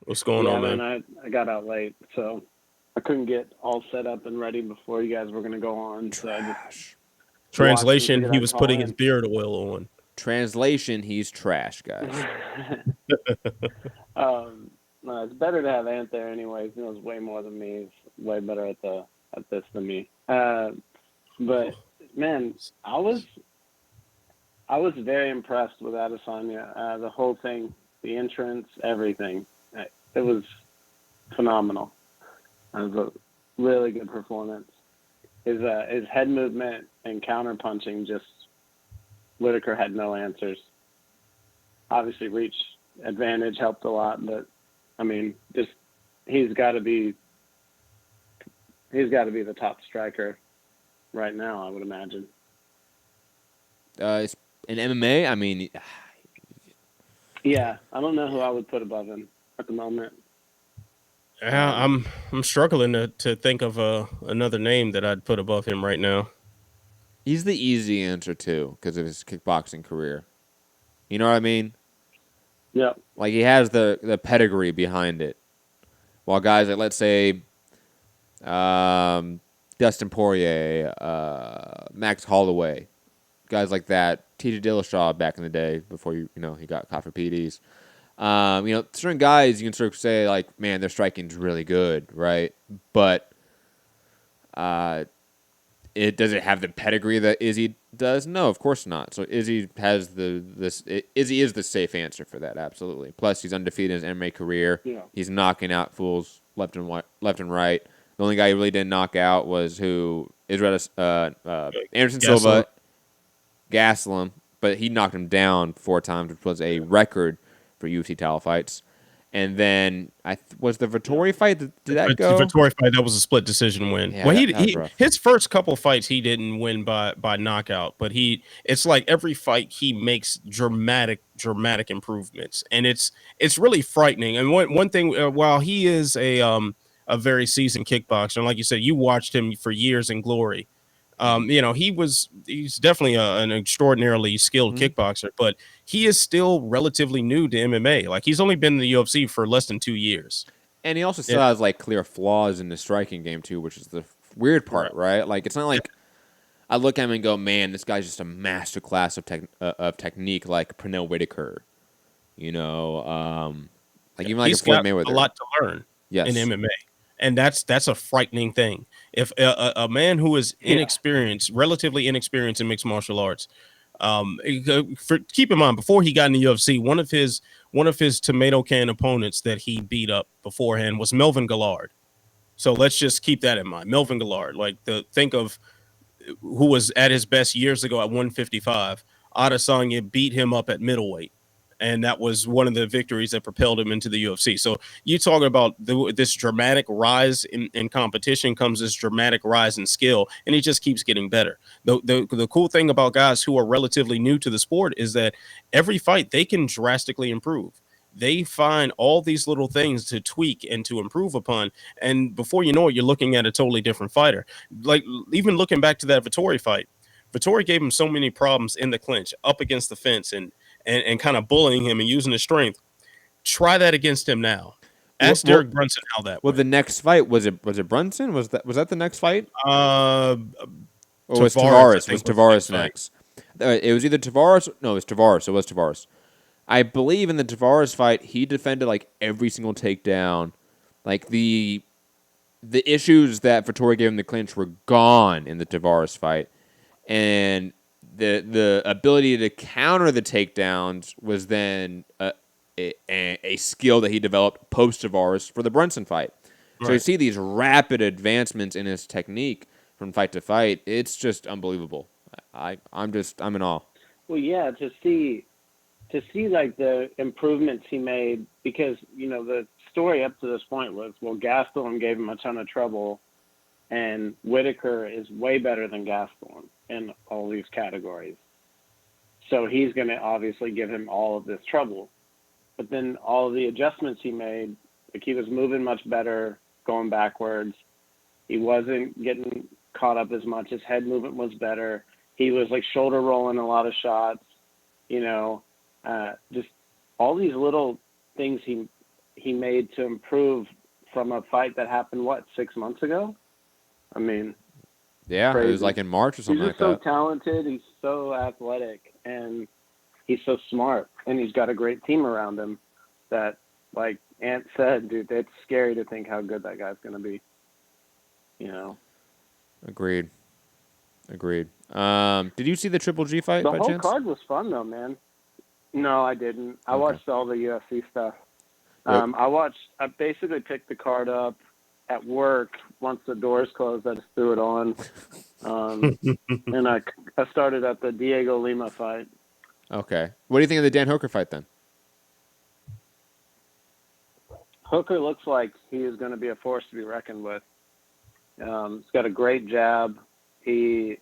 L: What's going on,
M: man? I got out late, so I couldn't get all set up and ready before you guys were going to go on.
K: Trash.
L: Translation, he was putting his beard oil on.
K: Translation, he's trash, guys.
M: No, it's better to have Ant there anyways. He knows way more than me. He's way better at this than me. But, man, I was very impressed with Adesanya. The whole thing, the entrance, everything. It was phenomenal. It was a really good performance. His head movement and counter punching, just Whittaker had no answers. Obviously, reach advantage helped a lot, but I mean, just he's got to be the top striker right now, I would imagine.
K: In MMA, I mean,
M: yeah, I don't know who I would put above him at the moment.
L: Yeah, I'm struggling to think of another name that I'd put above him right now.
K: He's the easy answer too, because of his kickboxing career. You know what I mean?
M: Yeah.
K: Like, he has the pedigree behind it. While guys like, let's say, Dustin Poirier, Max Holloway, guys like that, T.J. Dillashaw back in the day before he got caught for PEDs. Certain guys you can sort of say, like, man, their striking's really good, right? But does it have the pedigree that Izzy does? No, of course not. So Izzy has Izzy is the safe answer for that, absolutely. Plus, he's undefeated in his MMA career. Yeah. He's knocking out fools left and right. The only guy he really didn't knock out was Anderson Silva, Gastelum, but he knocked him down 4 times, which was a record for UFC title fights. And then was the Vettori fight? Did that go?
L: The Vettori fight, that was a split decision win.
K: Yeah,
L: well, his first couple fights he didn't win by knockout, but it's like every fight he makes dramatic improvements, and it's really frightening. And one thing, while he is a very seasoned kickboxer, and like you said, you watched him for years in Glory. He's definitely an extraordinarily skilled kickboxer, but he is still relatively new to MMA. Like, he's only been in the UFC for less than 2 years.
K: And he also still has, like, clear flaws in the striking game, too, which is the weird part, right? Like, it's not like I look at him and go, man, this guy's just a masterclass of technique, like Pernell Whittaker. Even like
L: He's
K: Floyd
L: got
K: Mayweather.
L: a lot to learn in MMA. And that's a frightening thing. If a man who is relatively inexperienced in mixed martial arts, keep in mind, before he got in the UFC, one of his tomato can opponents that he beat up beforehand was Melvin Gillard. So let's just keep that in mind. Melvin Gillard, think of who was at his best years ago at 155. Adesanya beat him up at middleweight. And that was one of the victories that propelled him into the UFC. So you talking about this dramatic rise in competition comes this dramatic rise in skill, and he just keeps getting better. The cool thing about guys who are relatively new to the sport is that every fight they can drastically improve. They find all these little things to tweak and to improve upon, and before you know it, you're looking at a totally different fighter. Like, even looking back to that Vettori fight, Vettori gave him so many problems in the clinch, up against the fence, and kind of bullying him and using his strength. Try that against him now. Ask Derek Brunson how that went.
K: The next fight, was it Brunson? Was that the next fight?
L: Or
K: was Tavares? Was Tavares next? It was either Tavares. No, it was Tavares. It was Tavares. I believe in the Tavares fight, he defended like every single takedown. Like the issues that Vettori gave him in the clinch were gone in the Tavares fight. And the ability to counter the takedowns was then a skill that he developed post-Tavares for the Brunson fight. So you see these rapid advancements in his technique from fight to fight. It's just unbelievable. I'm in awe.
M: Well, yeah, to see like the improvements he made, because the story up to this point was, well, Gastelum gave him a ton of trouble, and Whittaker is way better than Gastelum in all these categories. So he's going to obviously give him all of this trouble. But then all of the adjustments he made, like he was moving much better, going backwards. He wasn't getting caught up as much. His head movement was better. He was like shoulder rolling a lot of shots, just all these little things he made to improve from a fight that happened, 6 months ago? I mean,
K: yeah,
M: crazy.
K: It was like in March or something
M: he's
K: like
M: just
K: that.
M: so talented. He's so athletic, and he's so smart, and he's got a great team around him that, like Ant said, dude, it's scary to think how good that guy's going to be.
K: Agreed. Did you see the Triple G fight
M: The
K: by
M: whole
K: chance?
M: card was fun, though, man. No, I didn't. I watched all the UFC stuff.
K: Yep.
M: I basically picked the card up at work. Once the doors closed, I just threw it on. And I started at the Diego Lima fight.
K: Okay. What do you think of the Dan Hooker fight then?
M: Hooker looks like he is going to be a force to be reckoned with. He's got a great jab. He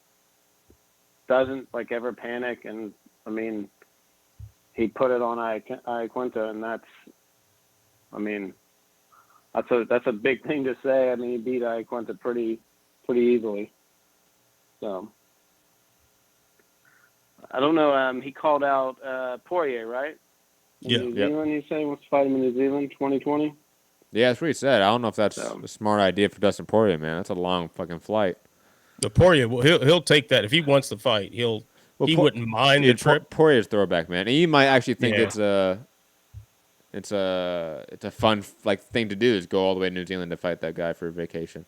M: doesn't ever panic, and I mean, he put it on Iaquinta, and that's a big thing to say. I mean, he beat Iaquinta pretty easily. So I don't know. He called out Poirier, right? New Zealand, you say, wants to fight him in New Zealand, 2020.
K: Yeah, that's what he said. I don't know if that's a smart idea for Dustin Poirier, man. That's a long fucking flight.
L: The Poirier, he'll take that if he wants to fight. He wouldn't mind the trip.
K: Poirier's throwback, man. And he might actually think it's a fun thing to do, is go all the way to New Zealand to fight that guy for a vacation.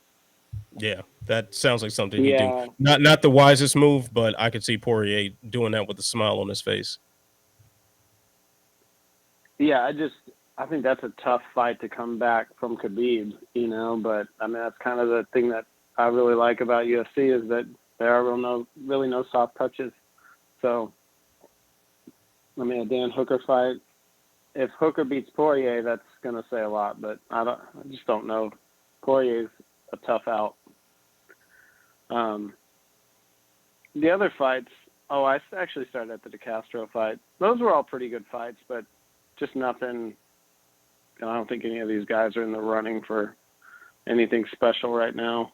L: Yeah, that sounds like something he'd do. Not the wisest move, but I could see Poirier doing that with a smile on his face.
M: Yeah, I think that's a tough fight to come back from Khabib, but I mean, that's kind of the thing that I really like about UFC, is that there are really no soft touches. So, I mean, a Dan Hooker fight, if Hooker beats Poirier, that's going to say a lot, but I just don't know. Poirier's a tough out. The other fights, I actually started at the De Castro fight. Those were all pretty good fights, but just nothing. I don't think any of these guys are in the running for anything special right now.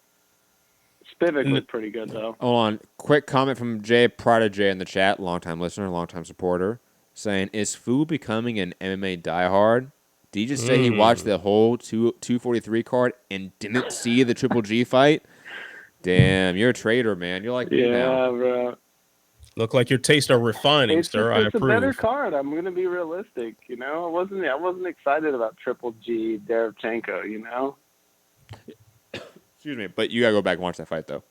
M: Spivak was pretty good, though.
K: Hold on. Quick comment from Jay Prodigy in the chat, longtime listener, longtime supporter, saying, is Fu becoming an MMA diehard? Did you just say he watched the whole 243 card and didn't see the Triple G fight? Damn, you're a traitor, man. You're like me now.
M: Yeah, bro.
L: Look like your tastes are refining, sir. I
M: It's
L: approve.
M: a better card. I'm going to be realistic. I wasn't excited about Triple G Derevchenko.
K: Excuse me, but you gotta go back and watch that fight, though.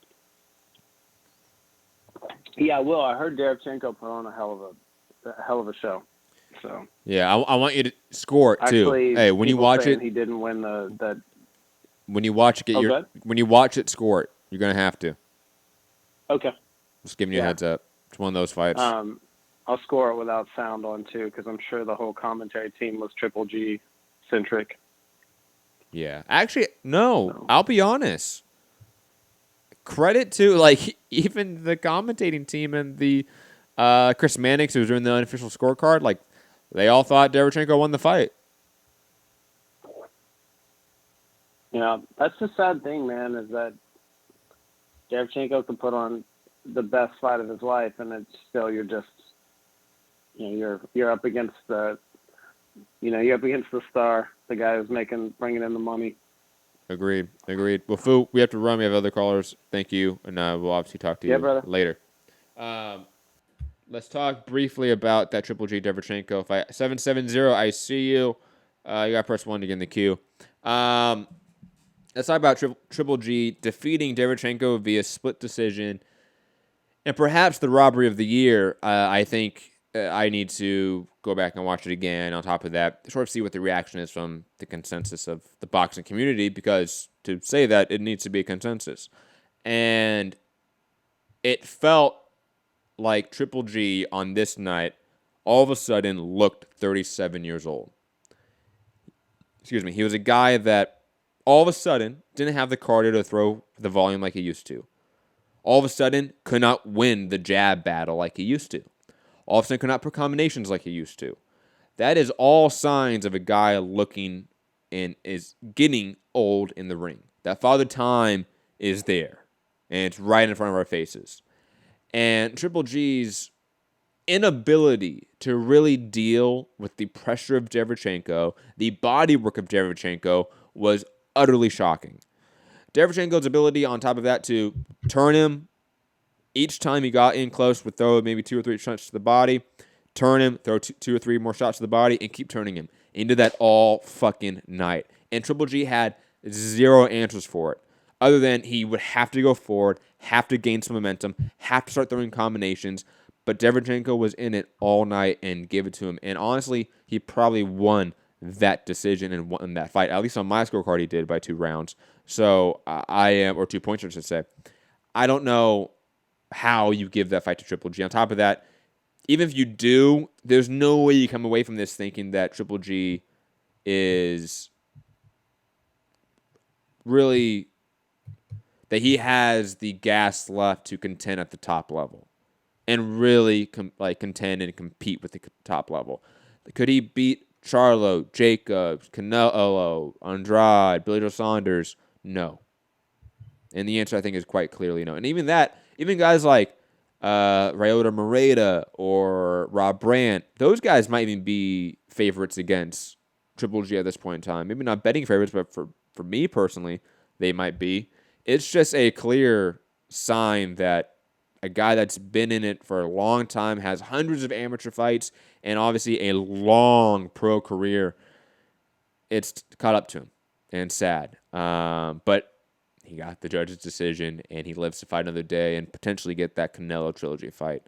M: Yeah, I will. I heard Derevchenko put on a hell of a show. So
K: yeah, I want you to score it too.
M: Actually,
K: hey, when you watch it,
M: he didn't win the.
K: When you watch it, when you watch it, score it. You're gonna have to.
M: Okay.
K: Just giving you a heads up. It's one of those fights.
M: I'll score it without sound on too, because I'm sure the whole commentary team was Triple G centric.
K: Yeah. Actually, no. I'll be honest. Credit to even the commentating team and the Chris Mannix, who was doing the unofficial scorecard. They all thought Derevchenko won the fight.
M: Yeah, that's the sad thing, man, is that Derevchenko can put on the best fight of his life, and it's still you're up against the star, the guy who's bringing in the money.
K: Agreed. Well, Fu, we have to run. We have other callers. Thank you, and we'll obviously talk to you later. Let's talk briefly about that Triple G Derevchenko fight. 770, I see you. You got to press 1 to get in the queue. Let's talk about Triple G defeating Derevchenko via split decision And perhaps the robbery of the year, I think I need to go back and watch it again. On top of that, sort of see what the reaction is from the consensus of the boxing community, because to say that, it needs to be a consensus. And it felt like Triple G on this night all of a sudden looked 37 years old. Excuse me. He was a guy that all of a sudden didn't have the cardio to throw the volume like he used to. All of a sudden could not win the jab battle like he used to. All of a sudden could not put combinations like he used to. That is all signs of a guy looking and is getting old in the ring. That Father Time is there, and it's right in front of our faces. And Triple G's inability to really deal with the pressure of Derevchenko, the body work of Derevchenko, was utterly shocking. Derevchenko's ability on top of that to turn him each time he got in close, would throw maybe 2 or 3 shots to the body, turn him, throw 2 or 3 more shots to the body, and keep turning him. And did that all fucking night. And Triple G had zero answers for it, other than he would have to go forward, have to gain some momentum, have to start throwing combinations. But Derevchenko was in it all night and gave it to him. And honestly, he probably won that decision and won that fight. At least on my scorecard, he did by 2 rounds. So I am, or 2 points, I should say. I don't know how you give that fight to Triple G. On top of that, even if you do, there's no way you come away from this thinking that Triple G is really, that he has the gas left to contend at the top level and really contend and compete with the top level. Could he beat Charlo, Jacobs, Canelo, Andrade, Billy Joe Saunders? No. And the answer, I think, is quite clearly no. And even that, even guys like Ryota Moreta or Rob Brandt, those guys might even be favorites against Triple G at this point in time. Maybe not betting favorites, but for me personally, they might be. It's just a clear sign that a guy that's been in it for a long time, has hundreds of amateur fights, and obviously a long pro career, it's caught up to him. And sad. But he got the judge's decision, and he lives to fight another day and potentially get that Canelo trilogy fight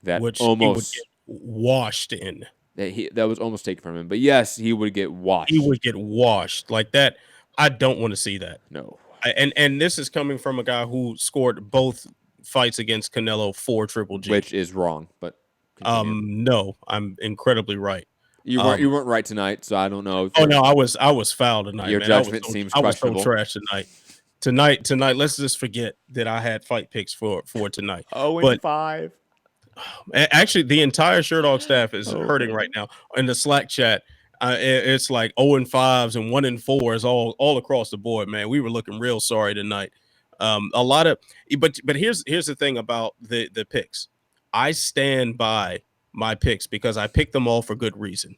K: that
L: which
K: almost
L: he would get washed in.
K: That was almost taken from him. But yes, he would get washed.
L: He would get washed like that. I don't want to see that.
K: No.
L: And this is coming from a guy who scored both fights against Canelo for Triple G,
K: which is wrong. But continue.
L: No, I'm incredibly right.
K: You weren't right tonight, so I don't know.
L: Oh no, I was foul tonight.
K: Your
L: man.
K: judgment seems questionable.
L: I was so trash tonight. Tonight, let's just forget that I had fight picks for tonight.
K: 0-5.
L: Actually, the entire Shirt Dog staff is hurting right now. In the Slack chat, it's like 0-5s and 1-4s all across the board. Man, we were looking real sorry tonight. A lot of, but here's the thing about the picks. I stand by my picks because I picked them all for good reason.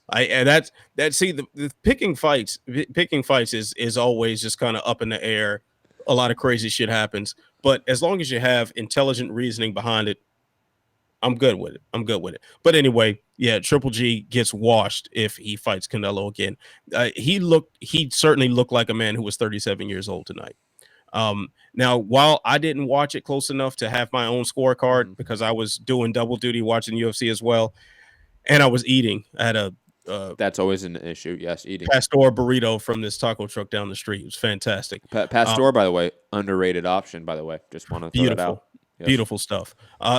L: The picking fights is always just kind of up in the air. A lot of crazy shit happens, but as long as you have intelligent reasoning behind it, I'm good with it. But anyway, yeah, Triple G gets washed if he fights Canelo again. He certainly looked like a man who was 37 years old tonight. Now, while I didn't watch it close enough to have my own scorecard because I was doing double duty watching UFC as well, and I was eating at a
K: that's always an issue. Yes, eating
L: Pastor burrito from this taco truck down the street. It was fantastic.
K: Pastor, by the way, underrated option. By the way, just want to throw that out.
L: Yes. Beautiful stuff.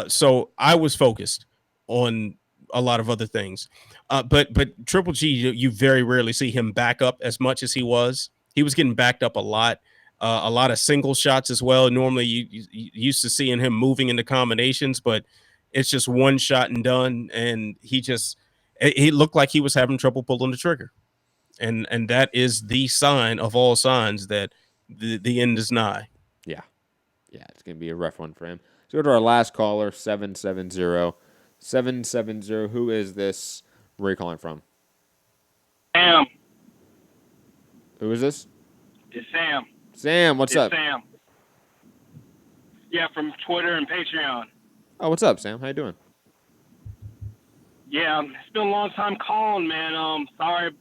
L: So I was focused on a lot of other things, but Triple G, you very rarely see him back up as much as he was. He was getting backed up a lot of single shots as well. Normally, you used to seeing him moving into combinations, but it's just one shot and done, and he looked like he was having trouble pulling the trigger. And that is the sign of all signs that the end is nigh.
K: Yeah. Yeah, it's going to be a rough one for him. Let's go to our last caller, 770. 770, who is this? Where are you calling from?
N: Sam.
K: Who is this?
N: It's Sam.
K: Sam, what's up?
N: Sam. Yeah, from Twitter and Patreon.
K: Oh, what's up, Sam? How you doing?
N: Yeah, it's been a long time calling, man. Sorry,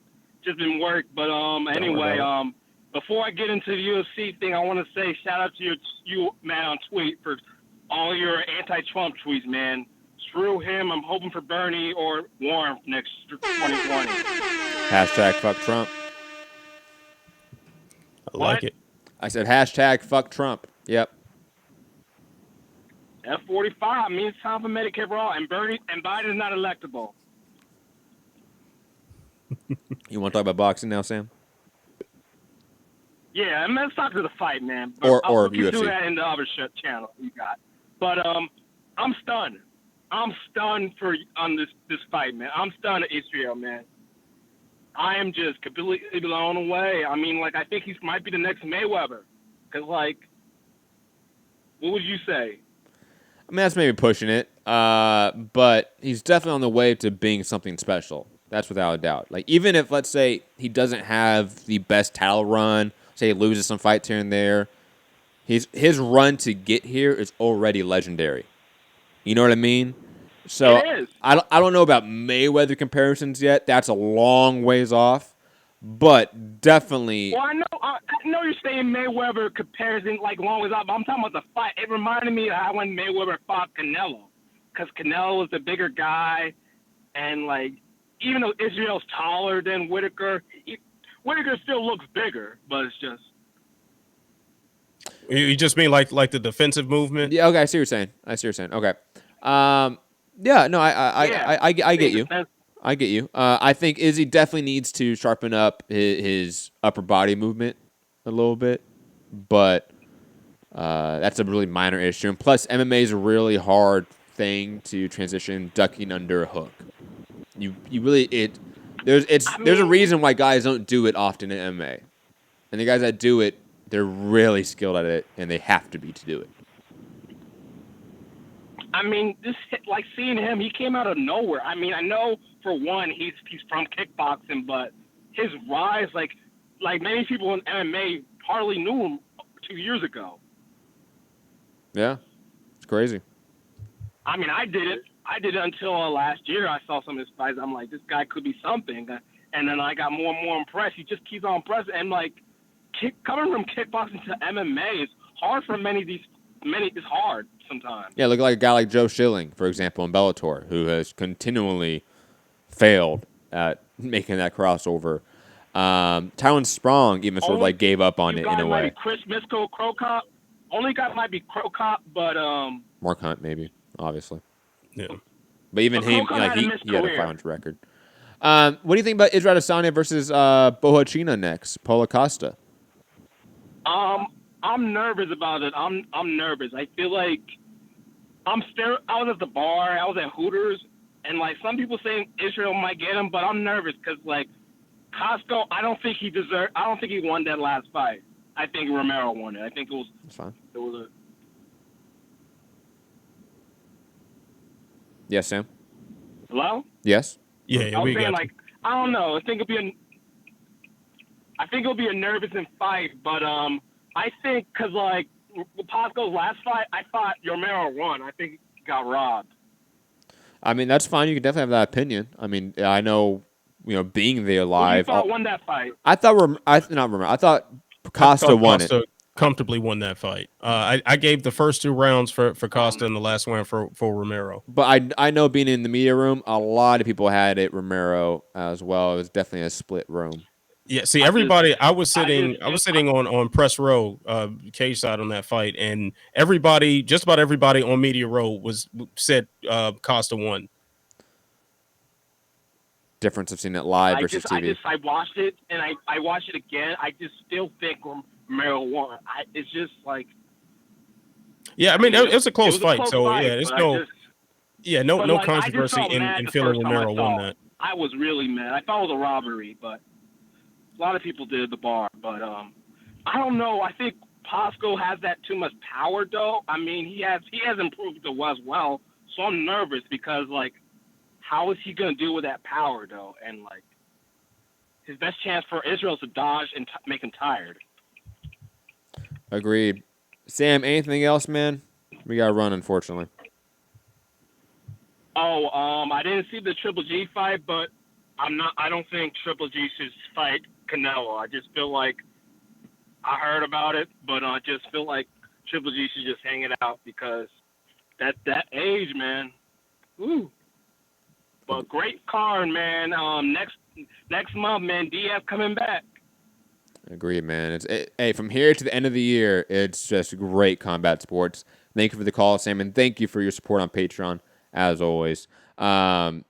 N: just been work, but anyway, before I get into the UFC thing, I want to say shout out to you man on tweet for all your anti-Trump tweets, man. Screw him. I'm hoping for Bernie or Warren next 2020.
K: Hashtag fuck Trump.
L: I like it.
K: I said hashtag fuck Trump. Yep.
N: F45 means time for Medicare for all, and Biden is not electable.
K: You want to talk about boxing now, Sam?
N: Yeah, I mean, let's talk to the fight, man.
K: Or
N: we can
K: UFC.
N: do that in the other channel you got. But I'm stunned. I'm stunned on this fight, man. I'm stunned at Israel, man. I am just completely blown away. I mean, like, I think he might be the next Mayweather. Because, like, what would you say?
K: I mean, that's maybe pushing it, but he's definitely on the way to being something special. That's without a doubt. Like, even if, let's say, he doesn't have the best title run, say he loses some fights here and there, his run to get here is already legendary. You know what I mean? So
N: It is.
K: I don't know about Mayweather comparisons yet. That's a long ways off, but definitely.
N: Well, I know you're saying Mayweather comparison like long as I'm talking about the fight. It reminded me of how when Mayweather fought Canelo, because Canelo was the bigger guy, and like even though Israel's taller than Whittaker, Whittaker still looks bigger, but it's just.
L: You just mean like the defensive movement?
K: Yeah. Okay. I see what you're saying. Okay. Yeah. No. I get you. I get you. I think Izzy definitely needs to sharpen up his upper body movement a little bit, but that's a really minor issue. And plus, MMA is a really hard thing to transition ducking under a hook. There's a reason why guys don't do it often in MMA, and the guys that do it, they're really skilled at it, and they have to be to do it.
N: I mean, like seeing him, he came out of nowhere. I mean, I know for one, he's from kickboxing, but his rise, like many people in MMA hardly knew him 2 years ago.
K: Yeah, it's crazy.
N: I mean, I did it until last year. I saw some of his fights. I'm like, this guy could be something. And then I got more and more impressed. He just keeps on impressing. And like, coming from kickboxing to MMA is hard for many. It's hard sometimes.
K: Yeah, look like a guy like Joe Schilling, for example, in Bellator, who has continually failed at making that crossover. Tyron Sprong even sort of like gave up on it in a way.
N: Chris Misko, Crow Cop. Only guy might be Crow Cop, but
K: Mark Hunt, maybe, obviously.
L: Yeah.
K: But even him,
N: Crow
K: like
N: Cop
K: he had a
N: career.
K: 500 record. What do you think about Israel Adesanya versus Bohachina next? Paulo Costa.
N: I'm nervous about it. I'm nervous. I feel like I was at the bar. I was at Hooters, and like some people saying Israel might get him, but I'm nervous because like Costco, I don't think he won that last fight. I think Romero won it. I think it was.
K: That's fine.
N: It was a.
K: Yes, Sam.
N: Hello.
K: Yes.
L: Yeah,
N: I was
L: we
N: saying
L: got
N: like I don't know. I think it'll be a nervous fight, but I think because like Costco's last fight, I thought Romero won. I think he got robbed.
K: I mean, that's fine. You can definitely have that opinion. I mean, I know, being there live.
N: Who you thought won that fight?
K: I thought I thought Costa won it.
L: Comfortably won that fight. I gave the first 2 rounds for Costa and the last one for Romero.
K: But I know being in the media room, a lot of people had it Romero as well. It was definitely a split room.
L: Yeah, see, everybody. I was sitting on press row, cage side on that fight, and just about everybody on media row said Costa won.
K: Difference of seeing it live versus TV.
N: I watched it and I watched it again. I just still think Romero won. It's just like.
L: Yeah, I mean it was a close fight, so
N: fight,
L: yeah, no
N: like,
L: controversy in feeling Romero won that.
N: I was really mad. I thought it was a robbery, but. A lot of people did at the bar, but I don't know. I think Pasco has that too much power, though. I mean, he has improved as well. So I'm nervous because like, how is he gonna deal with that power, though? And like, his best chance for Israel is to dodge and make him tired.
K: Agreed. Sam, anything else, man? We got to run, unfortunately.
N: Oh, I didn't see the Triple G fight, but I don't think Triple G should fight Canelo. I just feel like I heard about it, but I just feel like Triple G should just hang it out because that age, man. Woo. But great card, man. Next month, man. DF coming back.
K: Agreed, man. Hey, from here to the end of the year, it's just great combat sports. Thank you for the call, Sam, and thank you for your support on Patreon, as always. Guys,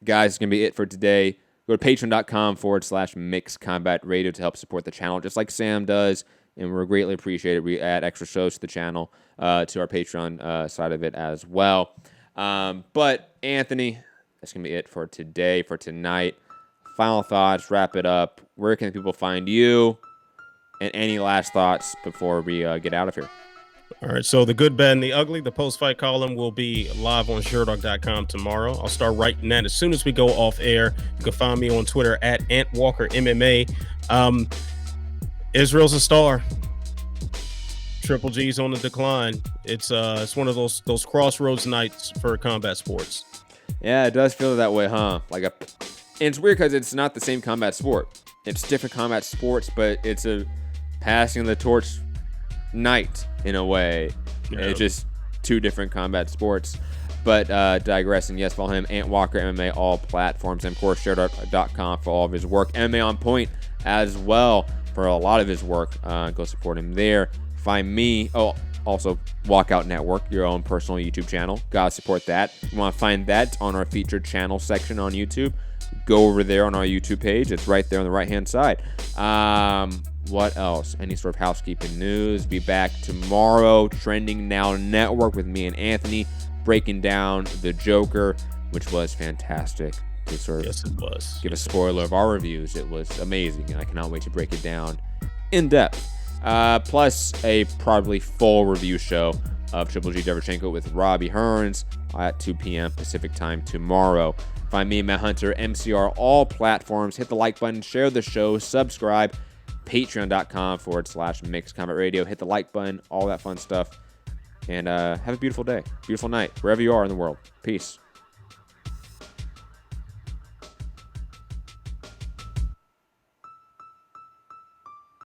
K: it's going to be it for today. Go to patreon.com/Mixed Combat Radio to help support the channel, just like Sam does, and we're greatly appreciated. We add extra shows to the channel, to our Patreon side of it as well. But, Anthony, that's going to be it for today, for tonight. Final thoughts, wrap it up. Where can people find you? And any last thoughts before we get out of here?
L: All right, so the good, bad, and the ugly, the post-fight column will be live on Sherdog.com tomorrow. I'll start writing that as soon as we go off air. You can find me on Twitter at AntWalkerMMA. Israel's a star. Triple G's on the decline. It's one of those crossroads nights for combat sports.
K: Yeah, it does feel that way, huh? And it's weird because it's not the same combat sport. It's different combat sports, but it's a passing the torch night in a way. Yeah. It's just two different combat sports. But digressing, yes, follow him, Ant Walker MMA, all platforms, and of course, Sherdog.com for all of his work. MMA on Point as well for a lot of his work. Go support him there. Find me. Also, Walkout Network, your own personal YouTube channel. Gotta support that. You want to find that on our featured channel section on YouTube? Go over there on our YouTube page. It's right there on the right-hand side. What else? Any sort of housekeeping news? Be back tomorrow. Trending Now Network with me and Anthony breaking down The Joker, which was fantastic. Yes,
L: it was.
K: Give a spoiler of our reviews. It was amazing, and I cannot wait to break it down in depth. Plus a probably full review show of Triple G Derevchenko with Robbie Hearns at 2 p.m. Pacific time tomorrow. Find me, Matt Hunter, MCR, all platforms. Hit the like button, share the show, subscribe. Patreon.com/Mixed Combat Radio. Hit the like button, all that fun stuff. And have a beautiful day, beautiful night, wherever you are in the world. Peace.